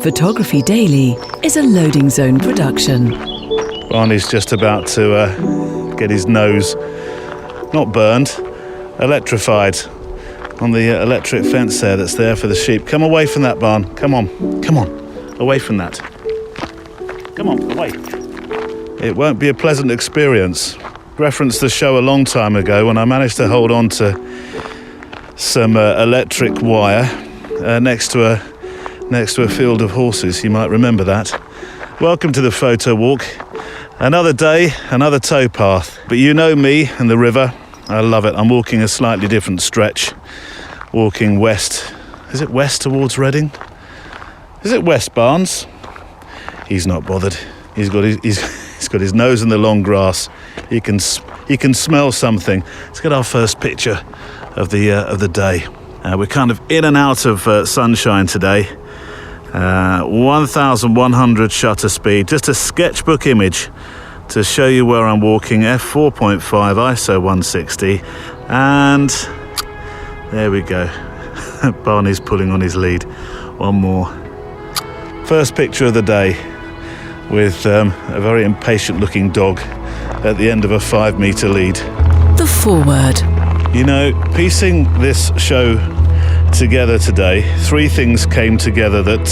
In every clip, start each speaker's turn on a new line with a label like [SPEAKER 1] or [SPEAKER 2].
[SPEAKER 1] Photography Daily is a Loading Zone production.
[SPEAKER 2] Barney's just about to get his nose, not burned, electrified on the electric fence that's there for the sheep. Come away from that, Barn. Come on, away from that. Come on, away. It won't be a pleasant experience. Referenced the show a long time ago when I managed to hold on to some electric wire next to a field of horses. You might remember that. Welcome to the Photowalk. Another day, another towpath. But you know me and the river. I love it. I'm walking a slightly different stretch. Walking west. Is it west towards Reading? Is it west, Barnes? He's not bothered. He's got his nose in the long grass. He can smell something. Let's get our first picture of the day. We're kind of in and out of sunshine today. 1,100 shutter speed. Just a sketchbook image to show you where I'm walking. f4.5 ISO 160, and there we go. Barney's pulling on his lead. One more. First picture of the day with a very impatient looking dog at the end of a 5-meter lead.
[SPEAKER 1] The foreword.
[SPEAKER 2] You know, piecing this show together today, 3 things came together that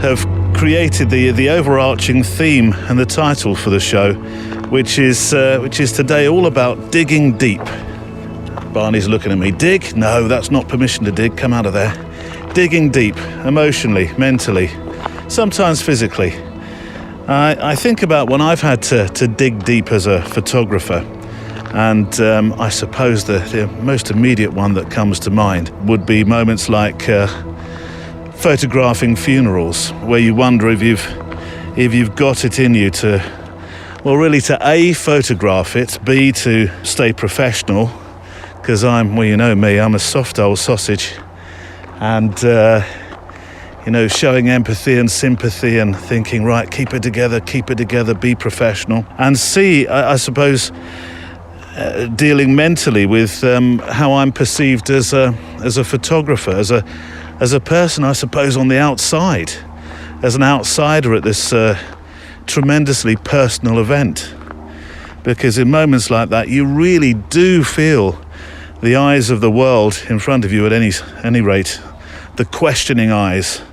[SPEAKER 2] have created the overarching theme and the title for the show, which is today all about digging deep. Barney's looking at me. Dig? No, that's not permission to dig. Come out of there. Digging deep, emotionally, mentally, sometimes physically. I think about when I've had to dig deep as a photographer, and I suppose the most immediate one that comes to mind would be moments like photographing funerals, where you wonder if you've got it in you to to A, photograph it, B, to stay professional, because I'm a soft old sausage, and showing empathy and sympathy and thinking, right, keep it together, be professional, and C, I suppose, dealing mentally with how I'm perceived as a photographer, as a person, I suppose, on the outside, as an outsider at this tremendously personal event. Because in moments like that, you really do feel the eyes of the world in front of you. At any rate, the questioning eyes,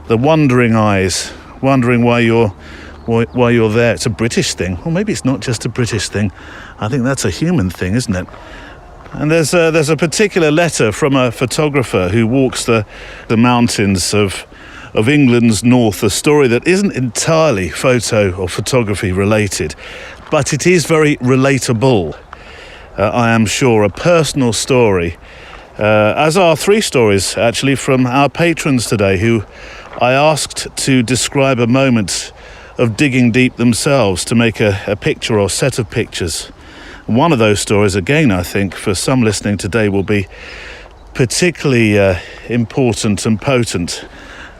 [SPEAKER 2] the wondering eyes, wondering why you're there. It's a British thing. Or maybe it's not just a British thing. I think that's a human thing, isn't it? And there's a particular letter from a photographer who walks the mountains of England's north, a story that isn't entirely photo or photography related, but it is very relatable. I am sure, a personal story, as are 3 stories actually from our patrons today, who I asked to describe a moment of digging deep themselves, to make a picture or set of pictures. One of those stories, again, I think, for some listening today, will be particularly important and potent,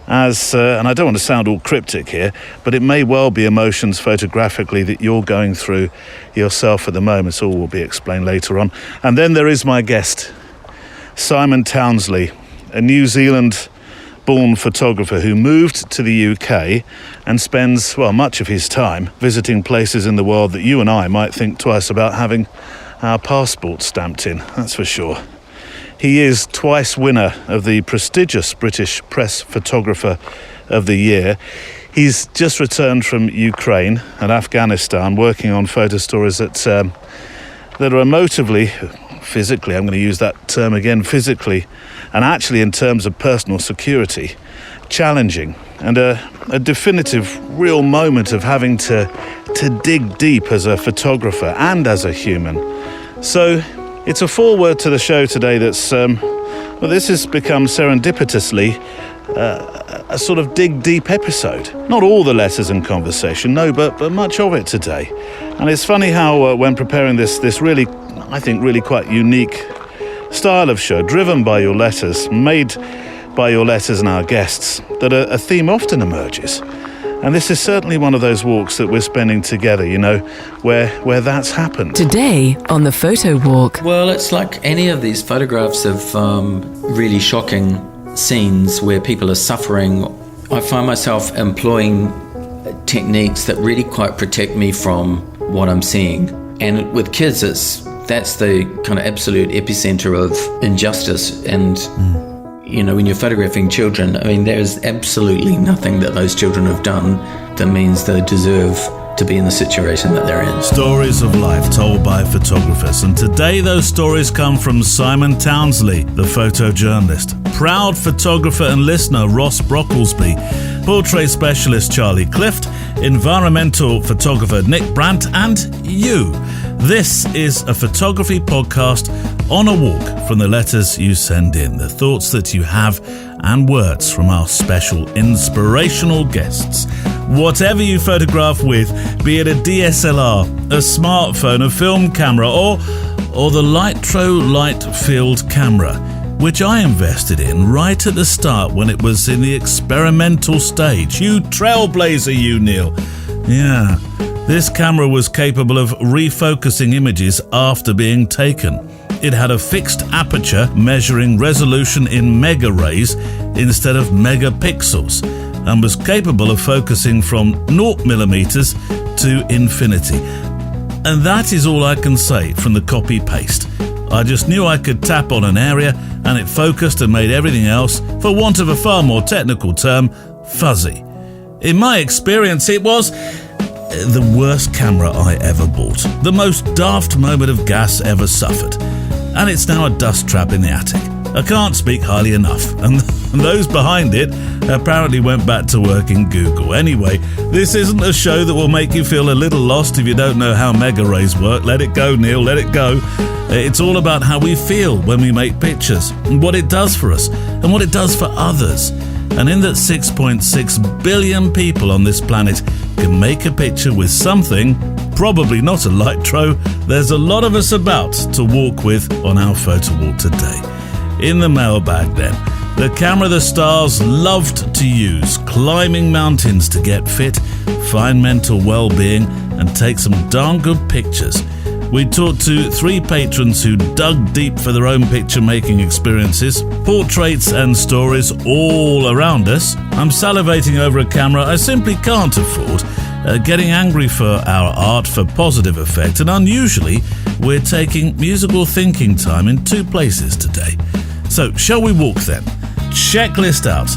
[SPEAKER 2] as, and I don't want to sound all cryptic here, but it may well be emotions photographically that you're going through yourself at the moment. So all will be explained later on. And then there is my guest, Simon Townsley, a New Zealand-born photographer who moved to the UK and spends, much of his time visiting places in the world that you and I might think twice about having our passports stamped in, that's for sure. He is twice winner of the prestigious British Press Photographer of the Year. He's just returned from Ukraine and Afghanistan, working on photo stories that are emotively, physically, I'm going to use that term again, physically, and actually in terms of personal security, challenging, and a definitive real moment of having to dig deep as a photographer and as a human. So it's a foreword to the show today that's, this has become serendipitously a sort of dig deep episode. Not all the letters and conversation, no, but much of it today. And it's funny how when preparing this really, I think, really quite unique style of show, driven by your letters, made by your letters and our guests, that a theme often emerges. And this is certainly one of those walks that we're spending together, where that's happened.
[SPEAKER 1] Today on the Photowalk.
[SPEAKER 3] Well, it's like any of these photographs of really shocking scenes where people are suffering I find myself employing techniques that really quite protect me from what I'm seeing. And with kids, that's the kind of absolute epicenter of injustice. And, you know, when you're photographing children, I mean, there's absolutely nothing that those children have done that means they deserve to be in the situation that they're in.
[SPEAKER 2] Stories of life told by photographers, and today those stories come from Simon Townsley, the photojournalist, proud photographer and listener Ross Brocklesby, portrait specialist Charlie Clift, environmental photographer Nick Brandt, and you. This is a photography podcast on a walk from the letters you send in, the thoughts that you have, and words from our special inspirational guests. Whatever you photograph with, be it a DSLR, a smartphone, a film camera, or the Lightro light field camera, which I invested in right at the start when it was in the experimental stage. You trailblazer, you, Neil. Yeah, this camera was capable of refocusing images after being taken. It had a fixed aperture measuring resolution in megarays instead of megapixels, and was capable of focusing from 0mm to infinity. And that is all I can say from the copy-paste. I just knew I could tap on an area and it focused and made everything else, for want of a far more technical term, fuzzy. In my experience, it was the worst camera I ever bought, the most daft moment of gas ever suffered, and it's now a dust trap in the attic. I can't speak highly enough, and those behind it apparently went back to work in Google. Anyway, this isn't a show that will make you feel a little lost if you don't know how megarays work. Let it go, Neil, let it go. It's all about how we feel when we make pictures, and what it does for us, and what it does for others. And in that 6.6 billion people on this planet can make a picture with something, probably not a Lightro, there's a lot of us about to walk with on our photo walk today. In the mailbag then, the camera the stars loved to use, climbing mountains to get fit, find mental well-being, and take some darn good pictures. We talked to 3 patrons who dug deep for their own picture-making experiences, portraits and stories all around us. I'm salivating over a camera I simply can't afford, getting angry for our art for positive effect, and unusually, we're taking musical thinking time in 2 places today. So, shall we walk then? Checklist out.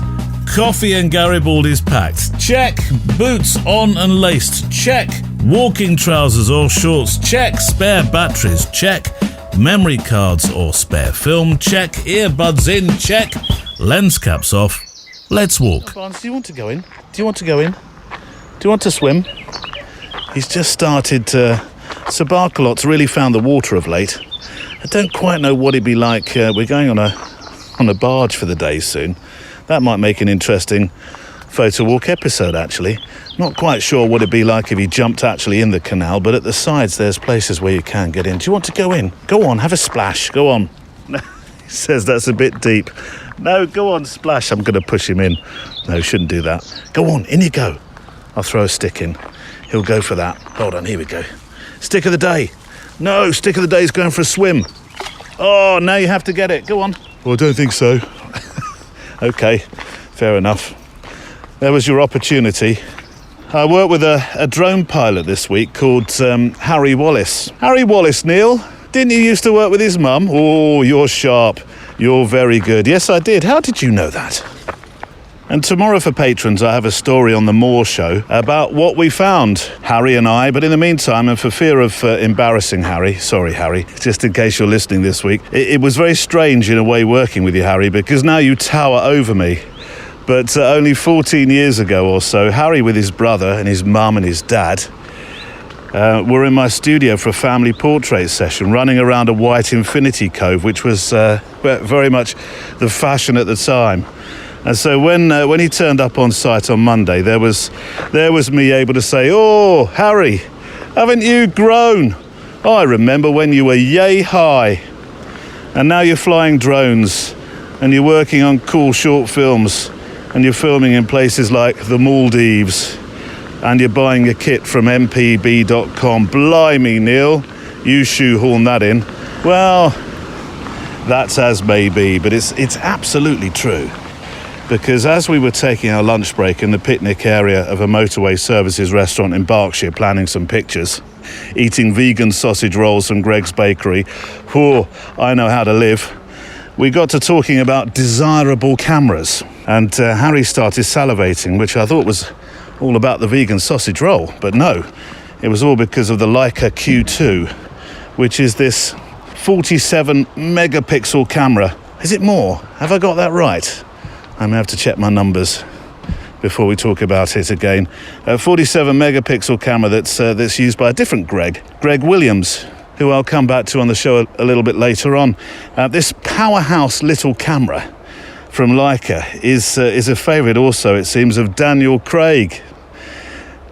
[SPEAKER 2] Coffee and Garibaldi's packed. Check. Boots on and laced. Check. Walking trousers or shorts. Check. Spare batteries. Check. Memory cards or spare film. Check. Earbuds in. Check. Lens caps off. Let's walk.
[SPEAKER 4] Barnes, do you want to go in? Do you want to go in? Do you want to swim? He's just started to... Sir Barkalot's really found the water of late. I don't quite know what it'd be like. We're going on a barge for the day soon. That might make an interesting photo walk episode, actually. Not quite sure what it'd be like if he jumped actually in the canal, but at the sides there's places where you can get in. Do you want to go in? Go on, have a splash. Go on. He says that's a bit deep. No, go on, splash. I'm going to push him in. No, shouldn't do that. Go on, in you go. I'll throw a stick in. He'll go for that. Hold on, here we go. Stick of the day. No, stick of the day is going for a swim. Oh, now you have to get it. Go on. Well, I don't think so. Okay, fair enough. There was your opportunity. I worked with a drone pilot this week called Harry Wallace. Harry Wallace, Neil. Didn't you used to work with his mum? Oh, you're sharp. You're very good. Yes, I did. How did you know that? And tomorrow for patrons, I have a story on The Moore Show about what we found, Harry and I. But in the meantime, and for fear of embarrassing Harry, sorry, Harry, just in case you're listening this week, it was very strange in a way working with you, Harry, because now you tower over me. But only 14 years ago or so, Harry with his brother and his mum and his dad were in my studio for a family portrait session, running around a white infinity cove, which was very much the fashion at the time. And so when he turned up on site on Monday, there was me able to say, "Oh, Harry, haven't you grown? Oh, I remember when you were yay high. And now you're flying drones, and you're working on cool short films, and you're filming in places like the Maldives, and you're buying a kit from mpb.com. Blimey, Neil, you shoehorn that in." Well, that's as may be, but it's absolutely true.
[SPEAKER 2] because as we were taking our lunch break in the picnic area of a motorway services restaurant in Berkshire, planning some pictures, eating vegan sausage rolls from Greg's Bakery, I know how to live, we got to talking about desirable cameras. And Harry started salivating, which I thought was all about the vegan sausage roll. But no, it was all because of the Leica Q2, which is this 47 megapixel camera. Is it more? Have I got that right? I may have to check my numbers before we talk about it again. A 47 megapixel camera that's used by a different Greg Williams, who I'll come back to on the show a little bit later on. This powerhouse little camera from Leica is a favourite also, it seems, of Daniel Craig.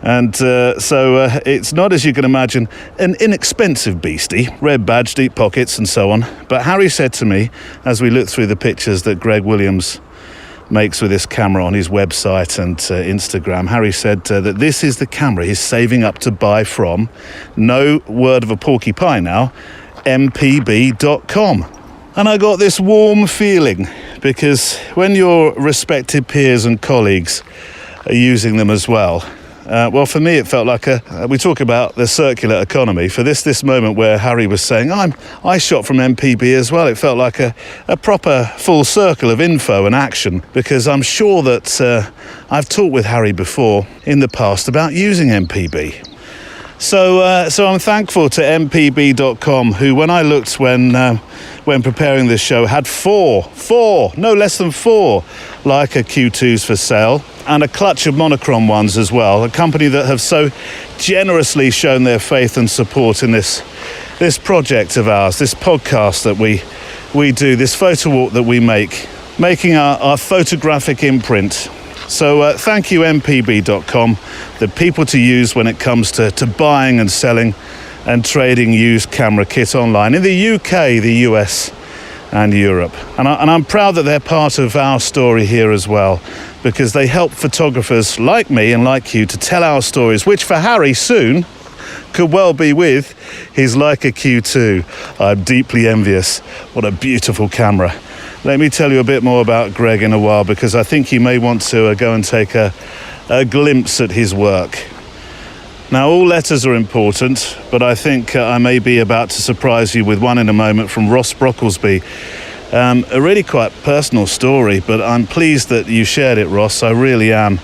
[SPEAKER 2] And so it's not, as you can imagine, an inexpensive beastie, red badge, deep pockets and so on. But Harry said to me, as we looked through the pictures that Greg Williams makes with this camera on his website and Instagram, Harry said that this is the camera he's saving up to buy from, no word of a porcupine now, mpb.com. And I got this warm feeling, because when your respected peers and colleagues are using them as well, well, for me, it felt like we talk about the circular economy. For this moment where Harry was saying, I shot from MPB as well, it felt like a proper full circle of info and action, because I'm sure that I've talked with Harry before in the past about using MPB. So I'm thankful to mpb.com, who, when I looked when preparing this show, had no less than four Leica Q2s for sale, and a clutch of monochrome ones as well, a company that have so generously shown their faith and support in this project of ours, this podcast that we do, this Photowalk that we making our photographic imprint. So thank you, mpb.com, the people to use when it comes to buying and selling and trading used camera kit online in the UK, the US and Europe. And I'm proud that they're part of our story here as well, because they help photographers like me and like you to tell our stories, which for Harry soon could well be with his Leica Q2. I'm deeply envious. What a beautiful camera. Let me tell you a bit more about Greg in a while, because I think you may want to go and take a glimpse at his work. Now, all letters are important, but I think I may be about to surprise you with one in a moment from Ross Brocklesby. A really quite personal story, but I'm pleased that you shared it, Ross. I really am.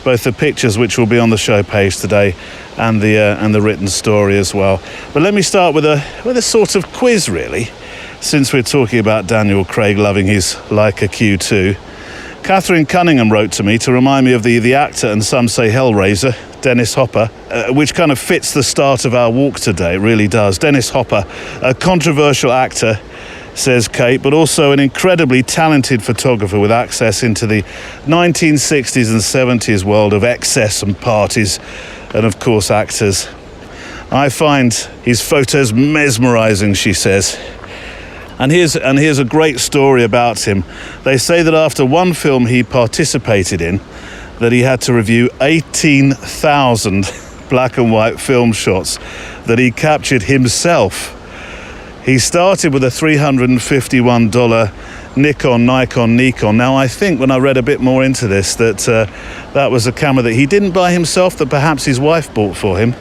[SPEAKER 2] Both the pictures, which will be on the show page today, and the written story as well. But let me start with a sort of quiz, really, since we're talking about Daniel Craig loving his Leica Q2. Catherine Cunningham wrote to me to remind me of the actor and some say Hellraiser, Dennis Hopper, which kind of fits the start of our walk today. It really does. Dennis Hopper, a controversial actor, says Kate, but also an incredibly talented photographer with access into the 1960s and 70s world of excess and parties, and of course actors. I find his photos mesmerizing, she says. And here's a great story about him. They say that after one film he participated in, that he had to review 18,000 black and white film shots that he captured himself. He started with a $351 Nikon. Now, I think when I read a bit more into this, that was a camera that he didn't buy himself, that perhaps his wife bought for him.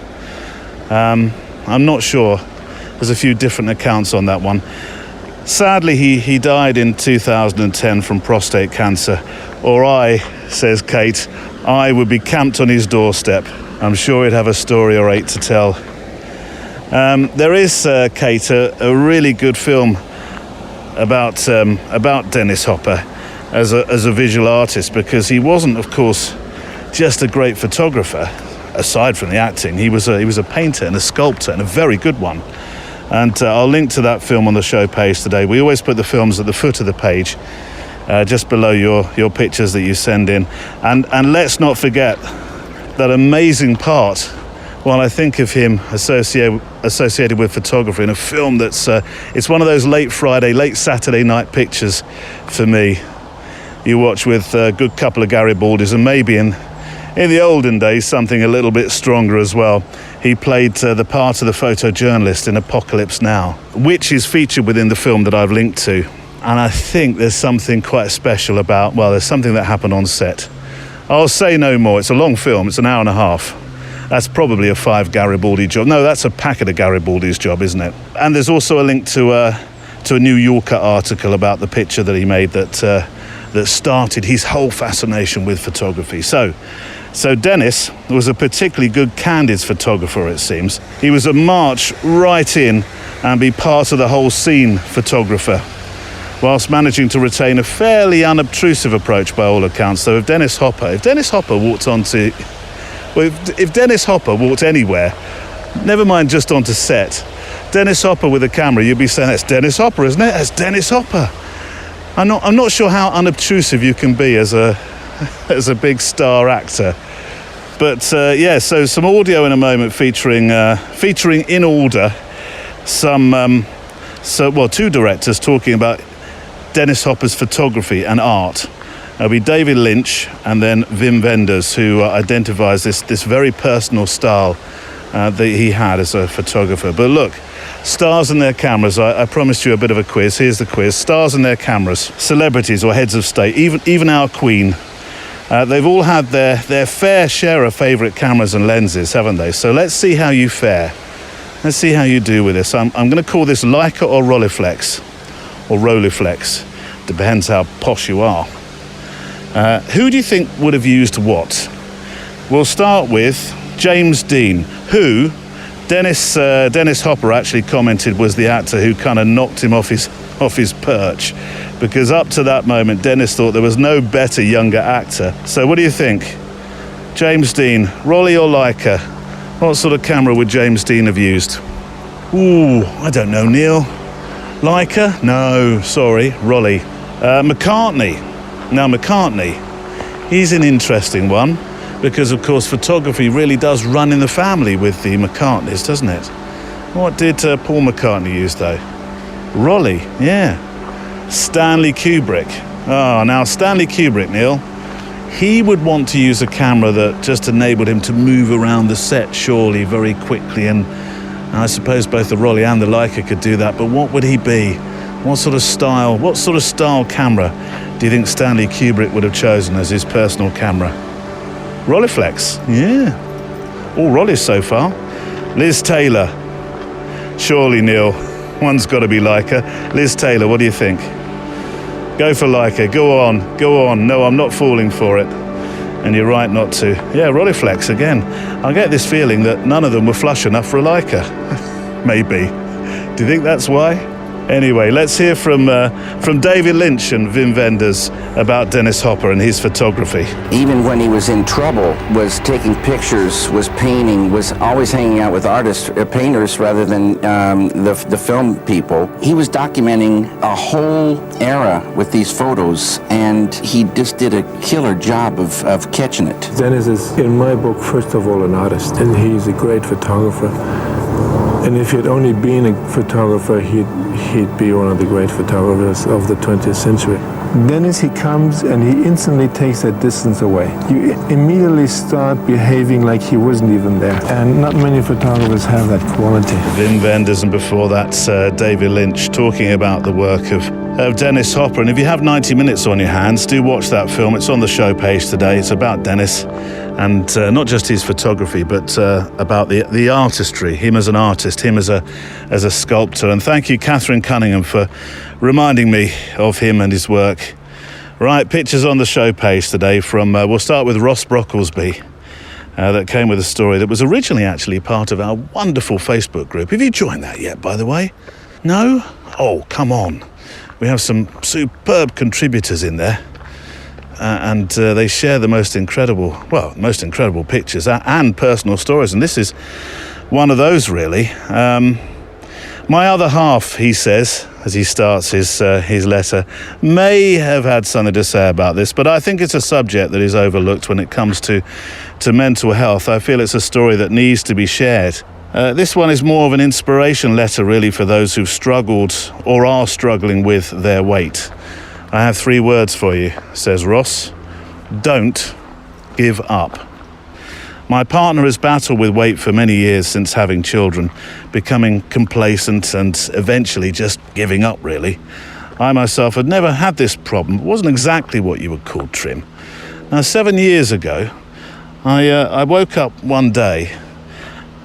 [SPEAKER 2] I'm not sure. There's a few different accounts on that one. Sadly, he died in 2010 from prostate cancer. Or says Kate, I would be camped on his doorstep. I'm sure he'd have a story or eight to tell. There is, Kate, a really good film about Dennis Hopper as a visual artist, because he wasn't, of course, just a great photographer. Aside from the acting, he was a painter and a sculptor, and a very good one. And I'll link to that film on the show page today. We always put the films at the foot of the page, just below your pictures that you send in. And let's not forget that amazing part, while I think of him associated with photography in a film that's it's one of those late Friday, late Saturday night pictures for me. You watch with a good couple of Garibaldis, and maybe in the olden days something a little bit stronger as well. He played the part of the photojournalist in Apocalypse Now, which is featured within the film that I've linked to. And I think there's something quite special about, well, there's something that happened on set. I'll say no more. It's a long film. It's an hour and a half. That's probably a 5 Garibaldi job. No, that's a packet of Garibaldi's job, isn't it? And there's also a link to a New Yorker article about the picture that he made that started his whole fascination with photography. So Dennis was a particularly good candid photographer, it seems. He was a march right in and be part of the whole scene photographer, whilst managing to retain a fairly unobtrusive approach by all accounts. So if Dennis Hopper walked anywhere, never mind just onto set, Dennis Hopper with a camera, you'd be saying, that's Dennis Hopper, isn't it? That's Dennis Hopper. I'm not sure how unobtrusive you can be as a big star actor. But so some audio in a moment featuring in order two directors talking about Dennis Hopper's photography and art. It'll be David Lynch and then Wim Wenders, who identifies this very personal style that he had as a photographer. But look, stars and their cameras. I promised you a bit of a quiz. Here's the quiz. Stars and their cameras. Celebrities or heads of state, even our Queen. They've all had their fair share of favourite cameras and lenses, haven't they? So let's see how you fare. Let's see how you do with this. I'm going to call this Leica or Rolleiflex. Or Rolleiflex. Depends how posh you are. Who do you think would have used what? We'll start with James Dean, who Dennis Hopper actually commented was the actor who kind of knocked him off his perch, because up to that moment Dennis thought there was no better younger actor. So what do you think? James Dean, Rolly or Leica? What sort of camera would James Dean have used? Ooh, I don't know, Neil. Leica? No, sorry, Rolly. McCartney. Now McCartney, he's an interesting one, because of course photography really does run in the family with the McCartneys, doesn't it? What did Paul McCartney use though? Rolly, yeah. Stanley Kubrick. Oh, now Stanley Kubrick, Neil, he would want to use a camera that just enabled him to move around the set, surely, very quickly, and I suppose both the Rolly and the Leica could do that, but what would he be? What sort of style camera do you think Stanley Kubrick would have chosen as his personal camera? Rolleiflex, yeah. All Rollies so far. Liz Taylor. Surely, Neil, one's got to be Leica. Liz Taylor, what do you think? Go for Leica, go on. No, I'm not falling for it. And you're right not to. Yeah, Rolleiflex again. I get this feeling that none of them were flush enough for a Leica. Maybe. Do you think that's why? Anyway, let's hear from David Lynch and Wim Wenders about Dennis Hopper and his photography.
[SPEAKER 5] Even when he was in trouble, was taking pictures, was painting, was always hanging out with artists, painters rather than the film people. He was documenting a whole era with these photos, and he just did a killer job of catching it.
[SPEAKER 6] Dennis is, in my book, first of all, an artist, and he's a great photographer. And if he'd only been a photographer, he'd be one of the great photographers of the 20th century. Dennis, he comes and he instantly takes that distance away. You immediately start behaving like he wasn't even there. And not many photographers have that quality.
[SPEAKER 2] Wim Wenders, and before that, David Lynch, talking about the work of Dennis Hopper. And if you have 90 minutes on your hands, do watch that film. It's on the show page today. It's about Dennis, and not just his photography, but about the artistry, him as an artist, him as a sculptor. And thank you, Catherine Cunningham, for reminding me of him and his work. Right, pictures on the show page today from, we'll start with Ross Brocklesby, that came with a story that was originally actually part of our wonderful Facebook group. Have you joined that yet, by the way? No? Oh, come on. We have some superb contributors in there. And they share the most incredible pictures and personal stories. And this is one of those, really. My other half, he says, as he starts his letter, may have had something to say about this, but I think it's a subject that is overlooked when it comes to mental health. I feel it's a story that needs to be shared. This one is more of an inspiration letter, really, for those who've struggled or are struggling with their weight. I have 3 words for you, says Ross. Don't give up. My partner has battled with weight for many years since having children, becoming complacent and eventually just giving up, really. I myself had never had this problem. It wasn't exactly what you would call trim. Now, 7 years ago, I woke up one day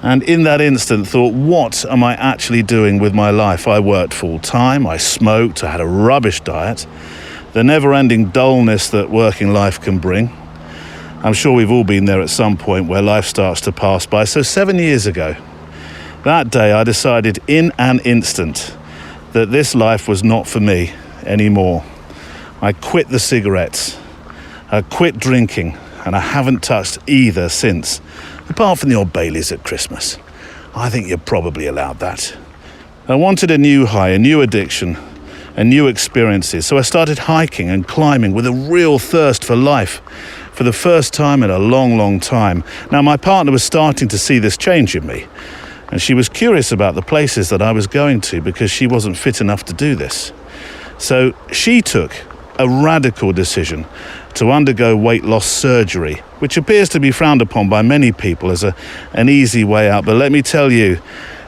[SPEAKER 2] and in that instant thought, what am I actually doing with my life? I worked full time, I smoked, I had a rubbish diet, the never-ending dullness that working life can bring. I'm sure we've all been there at some point where life starts to pass by. So 7 years ago, that day I decided in an instant that this life was not for me anymore. I quit the cigarettes, I quit drinking, and I haven't touched either since, apart from the old Baileys at Christmas. I think you're probably allowed that. I wanted a new high, a new addiction, and new experiences, so I started hiking and climbing with a real thirst for life for the first time in a long, long time. Now, my partner was starting to see this change in me, and she was curious about the places that I was going to because she wasn't fit enough to do this. So she took a radical decision to undergo weight loss surgery, which appears to be frowned upon by many people as an easy way out. But let me tell you,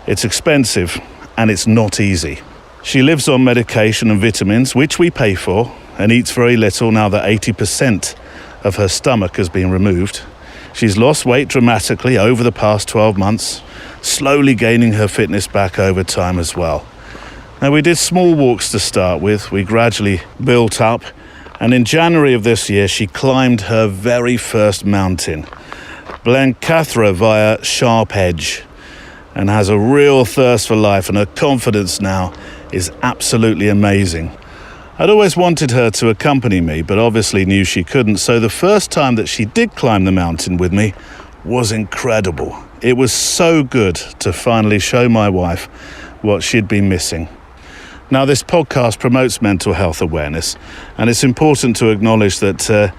[SPEAKER 2] it's expensive and it's not easy. She lives on medication and vitamins, which we pay for, and eats very little now that 80% of her stomach has been removed. She's lost weight dramatically over the past 12 months, slowly gaining her fitness back over time as well. Now, we did small walks to start with. We gradually built up, and in January of this year, she climbed her very first mountain, Blencathra via Sharp Edge, and has a real thirst for life, and her confidence now is absolutely amazing. I'd always wanted her to accompany me, but obviously knew she couldn't, so the first time that she did climb the mountain with me was incredible. It was so good to finally show my wife what she'd been missing. Now, this podcast promotes mental health awareness, and it's important to acknowledge that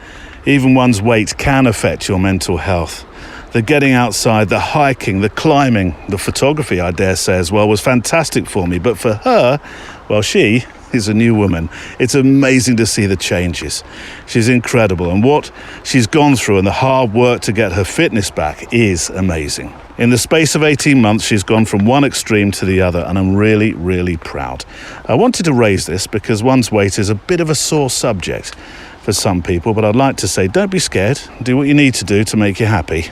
[SPEAKER 2] even one's weight can affect your mental health. The getting outside, the hiking, the climbing, the photography, I dare say as well, was fantastic for me. But for her, well, she is a new woman. It's amazing to see the changes. She's incredible, and what she's gone through and the hard work to get her fitness back is amazing. In the space of 18 months, she's gone from one extreme to the other, and I'm really, really proud. I wanted to raise this because one's weight is a bit of a sore subject for some people, but I'd like to say, don't be scared. Do what you need to do to make you happy.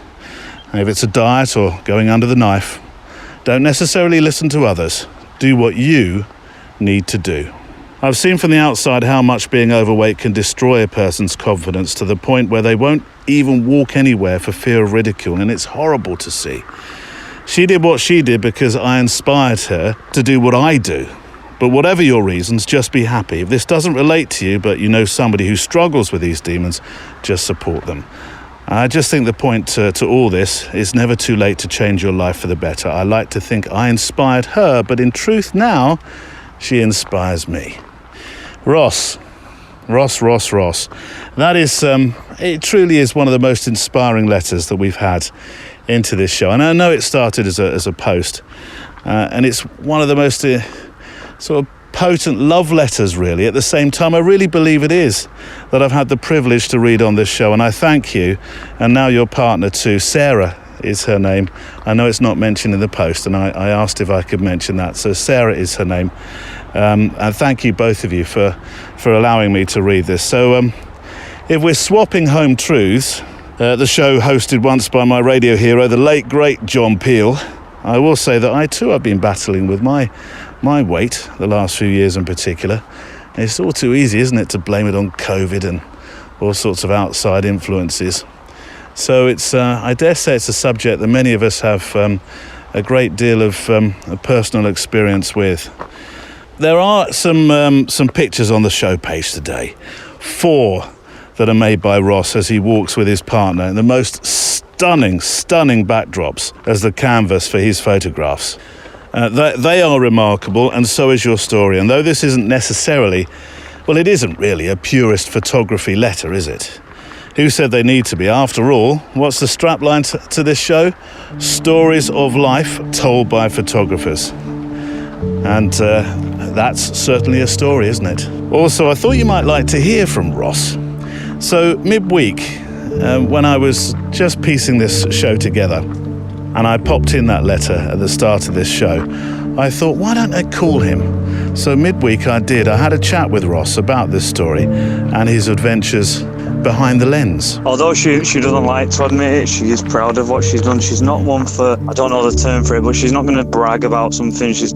[SPEAKER 2] And if it's a diet or going under the knife, don't necessarily listen to others. Do what you need to do. I've seen from the outside how much being overweight can destroy a person's confidence to the point where they won't even walk anywhere for fear of ridicule, and it's horrible to see. She did what she did because I inspired her to do what I do. But whatever your reasons, just be happy. If this doesn't relate to you, but you know somebody who struggles with these demons, just support them. I just think the point to all this is never too late to change your life for the better. I like to think I inspired her, but in truth now, she inspires me. Ross. That is, it truly is one of the most inspiring letters that we've had into this show. And I know it started as a post, and it's one of the most sort of potent love letters, really. At the same time, I really believe it is that I've had the privilege to read on this show, and I thank you, and now your partner too. Sarah is her name. I know it's not mentioned in the post, and I asked if I could mention that. So Sarah is her name. And thank you, both of you, for allowing me to read this. So if we're swapping home truths, the show hosted once by my radio hero, the late, great John Peel, I will say that I too have been battling with my weight the last few years in particular. It's all too easy, isn't it, to blame it on COVID and all sorts of outside influences. So it's I dare say it's a subject that many of us have a great deal of personal experience with. There are some pictures on the show page today, 4 that are made by Ross as he walks with his partner in the most stunning backdrops as the canvas for his photographs. They are remarkable, and so is your story. And though this isn't necessarily, well, it isn't really a purist photography letter, is it? Who said they need to be? After all, what's the strapline to this show? Stories of life told by photographers. And that's certainly a story, isn't it? Also, I thought you might like to hear from Ross. So midweek, when I was just piecing this show together, and I popped in that letter at the start of this show, I thought, why don't I call him? So midweek I had a chat with Ross about this story and his adventures behind the lens.
[SPEAKER 7] Although she doesn't like to admit it, she is proud of what she's done. She's not one for, I don't know the term for it, but she's not going to brag about something. She's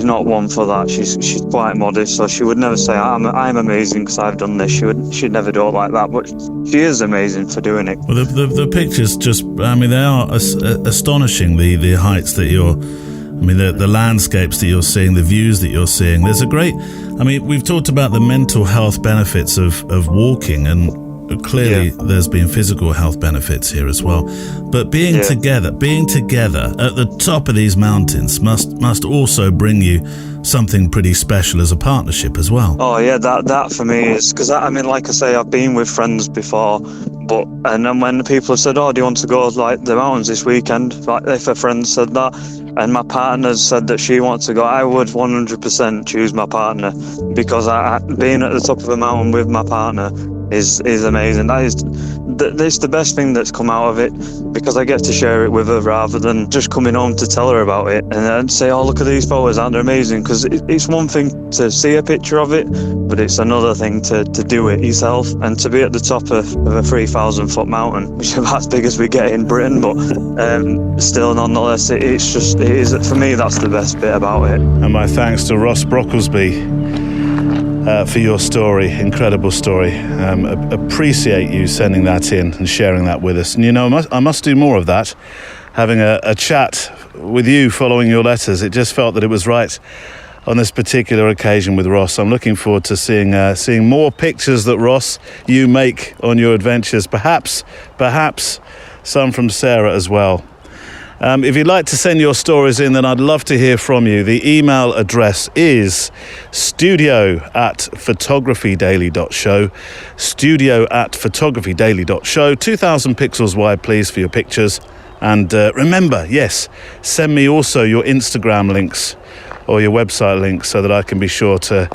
[SPEAKER 7] not one for that. She's quite modest, so she would never say I'm amazing because I've done this. She'd never do it like that, but she is amazing for doing it.
[SPEAKER 2] Well, the pictures just, I mean, they are astonishing, the heights that the landscapes that you're seeing, the views that you're seeing. There's a great, I mean, we've talked about the mental health benefits of walking, and clearly there's been physical health benefits here as well. But being together at the top of these mountains must also bring you something pretty special as a partnership as well.
[SPEAKER 7] Oh yeah, that for me is, because I mean, like I say, I've been with friends before, and then when people have said, oh, do you want to go like the mountains this weekend, like if a friend said that and my partner said that she wants to go, I would 100% choose my partner, because being at the top of a mountain with my partner is amazing. That's the best thing that's come out of it, because I get to share it with her rather than just coming home to tell her about it and then say, oh, look at these photos, aren't they amazing? Because it's one thing to see a picture of it, but it's another thing to do it yourself, and to be at the top of a 3,000-foot mountain, which is about as big as we get in Britain, but still nonetheless, it is for me, that's the best bit about it.
[SPEAKER 2] And my thanks to Ross Brocklesby for your story, incredible story. Appreciate you sending that in and sharing that with us. And you know, I must do more of that, having a chat with you following your letters. It just felt that it was right on this particular occasion with Ross. I'm looking forward to seeing more pictures that, Ross, you make on your adventures, perhaps some from Sarah as well. If you'd like to send your stories in, then I'd love to hear from you. The email address is studio@photographydaily.show, studio@photographydaily.show, 2,000 pixels wide, please, for your pictures. And remember, yes, send me also your Instagram links or your website links so that I can be sure to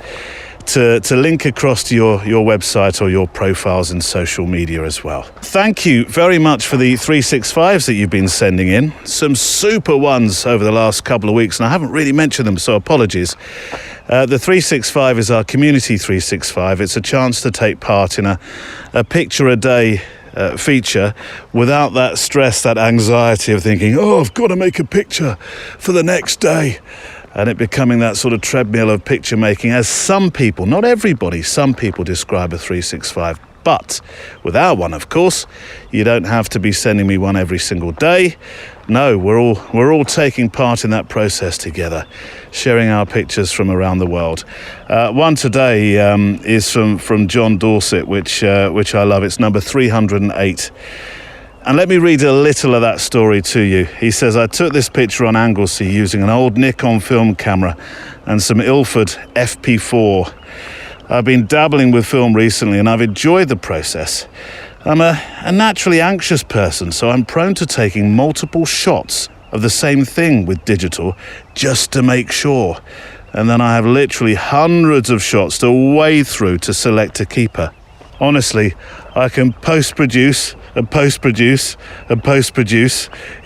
[SPEAKER 2] link across to your website or your profiles in social media as well. Thank you very much for the 365s that you've been sending in. Some super ones over the last couple of weeks, and I haven't really mentioned them, so apologies. The 365 is our community 365. It's a chance to take part in a picture a day feature without that stress, that anxiety of thinking, oh, I've got to make a picture for the next day. And it becoming that sort of treadmill of picture making, as some people, not everybody, some people describe a 365. But with our one, of course, you don't have to be sending me one every single day. No, we're all taking part in that process together, sharing our pictures from around the world. One today is from John Dorset, which I love. It's number 308. And let me read a little of that story to you. He says, I took this picture on Anglesey using an old Nikon film camera and some Ilford FP4. I've been dabbling with film recently and I've enjoyed the process. I'm a naturally anxious person, so I'm prone to taking multiple shots of the same thing with digital just to make sure. And then I have literally hundreds of shots to wade through to select a keeper. Honestly, I can post-produce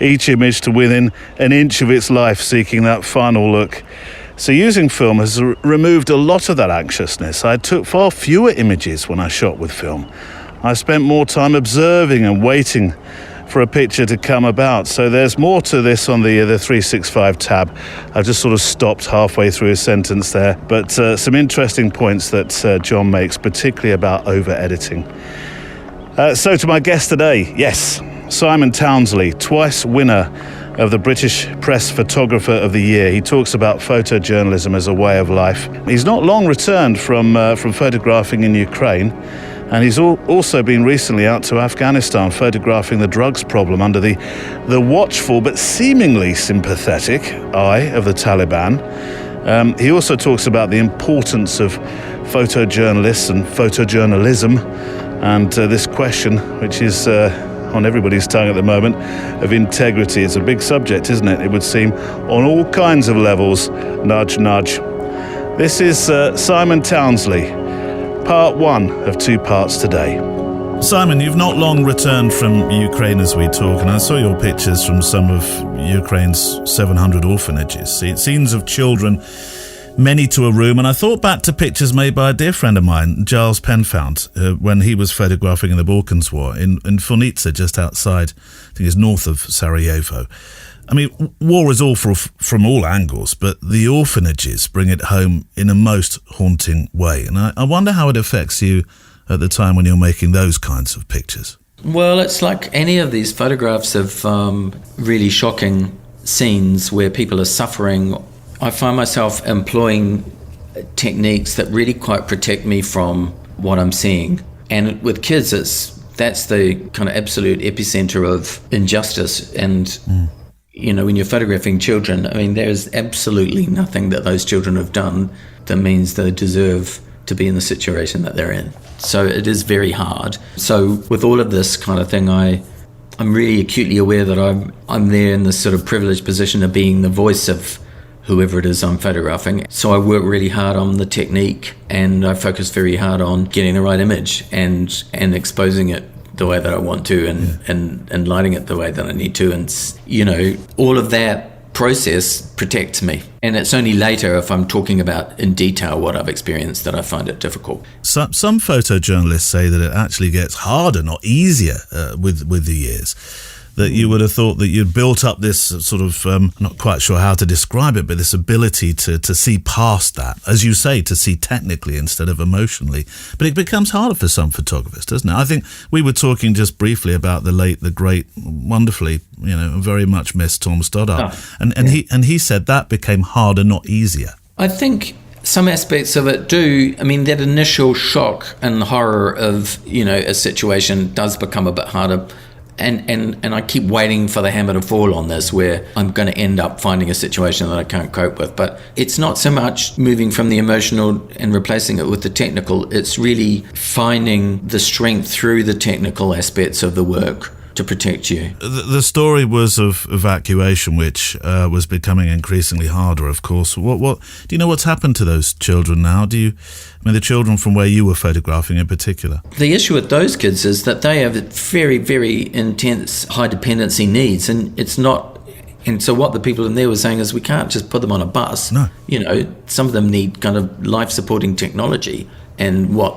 [SPEAKER 2] each image to within an inch of its life, seeking that final look. So using film has removed a lot of that anxiousness. I took far fewer images when I shot with film. I spent more time observing and waiting for a picture to come about. So there's more to this on the 365 tab. I just sort of stopped halfway through a sentence there, but some interesting points that John makes, particularly about over-editing. So to my guest today, yes, Simon Townsley, twice winner of the British Press Photographer of the Year. He talks about photojournalism as a way of life. He's not long returned from photographing in Ukraine, and he's also been recently out to Afghanistan photographing the drugs problem under the watchful but seemingly sympathetic eye of the Taliban. He also talks about the importance of photojournalists and photojournalism, and this question, which is on everybody's tongue at the moment, of integrity. It's a big subject, isn't it? It would seem, on all kinds of levels. Nudge, nudge. This is Simon Townsley, part one of two parts today. Simon, you've not long returned from Ukraine as we talk, and I saw your pictures from some of Ukraine's 700 orphanages. Scenes of children many to a room, and I thought back to pictures made by a dear friend of mine, Giles Penfound, when he was photographing in the Balkans War in Fornica, just outside, I think it's north of Sarajevo. I mean, war is awful from all angles, but the orphanages bring it home in a most haunting way. And I wonder how it affects you at the time when you're making those kinds of pictures.
[SPEAKER 3] Well, it's like any of these photographs of really shocking scenes where people are suffering. I find myself employing techniques that really quite protect me from what I'm seeing. And with kids, that's the kind of absolute epicenter of injustice. And you know, when you're photographing children, I mean, there's absolutely nothing that those children have done that means they deserve to be in the situation that they're in. So it is very hard. So with all of this kind of thing, I'm really acutely aware that I'm there in this sort of privileged position of being the voice of whoever it is I'm photographing. So I work really hard on the technique, and I focus very hard on getting the right image and exposing it the way that I want to, and lighting it the way that I need to. And, you know, all of that process protects me. And it's only later, if I'm talking about in detail what I've experienced, that I find it difficult.
[SPEAKER 2] Some photojournalists say that it actually gets harder, not easier, with the years. That you would have thought that you'd built up this sort of, not quite sure how to describe it, but this ability to see past that, as you say, to see technically instead of emotionally. But it becomes harder for some photographers, doesn't it? I think we were talking just briefly about the great, wonderfully, you know, very much missed Tom Stoddart. He said that became harder, not easier.
[SPEAKER 3] I think some aspects of it do. I mean, that initial shock and horror of, you know, a situation does become a bit harder. And I keep waiting for the hammer to fall on this, where I'm going to end up finding a situation that I can't cope with. But it's not so much moving from the emotional and replacing it with the technical. It's really finding the strength through the technical aspects of the work to protect you.
[SPEAKER 2] The story was of evacuation, which was becoming increasingly harder, of course. What do you know what's happened to those children now? The children from where you were photographing in particular?
[SPEAKER 3] The issue with those kids is that they have very, very intense high dependency needs, and it's not. And so what the people in there were saying is, we can't just put them on a bus.
[SPEAKER 2] No.
[SPEAKER 3] You know, some of them need kind of life-supporting technology, and what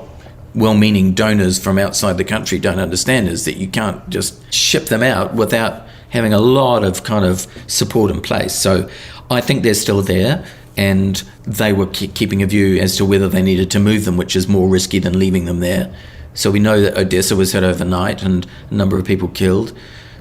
[SPEAKER 3] well-meaning donors from outside the country don't understand is that you can't just ship them out without having a lot of kind of support in place. So I think they're still there, and they were keeping a view as to whether they needed to move them, which is more risky than leaving them there. So we know that Odessa was hit overnight and a number of people killed,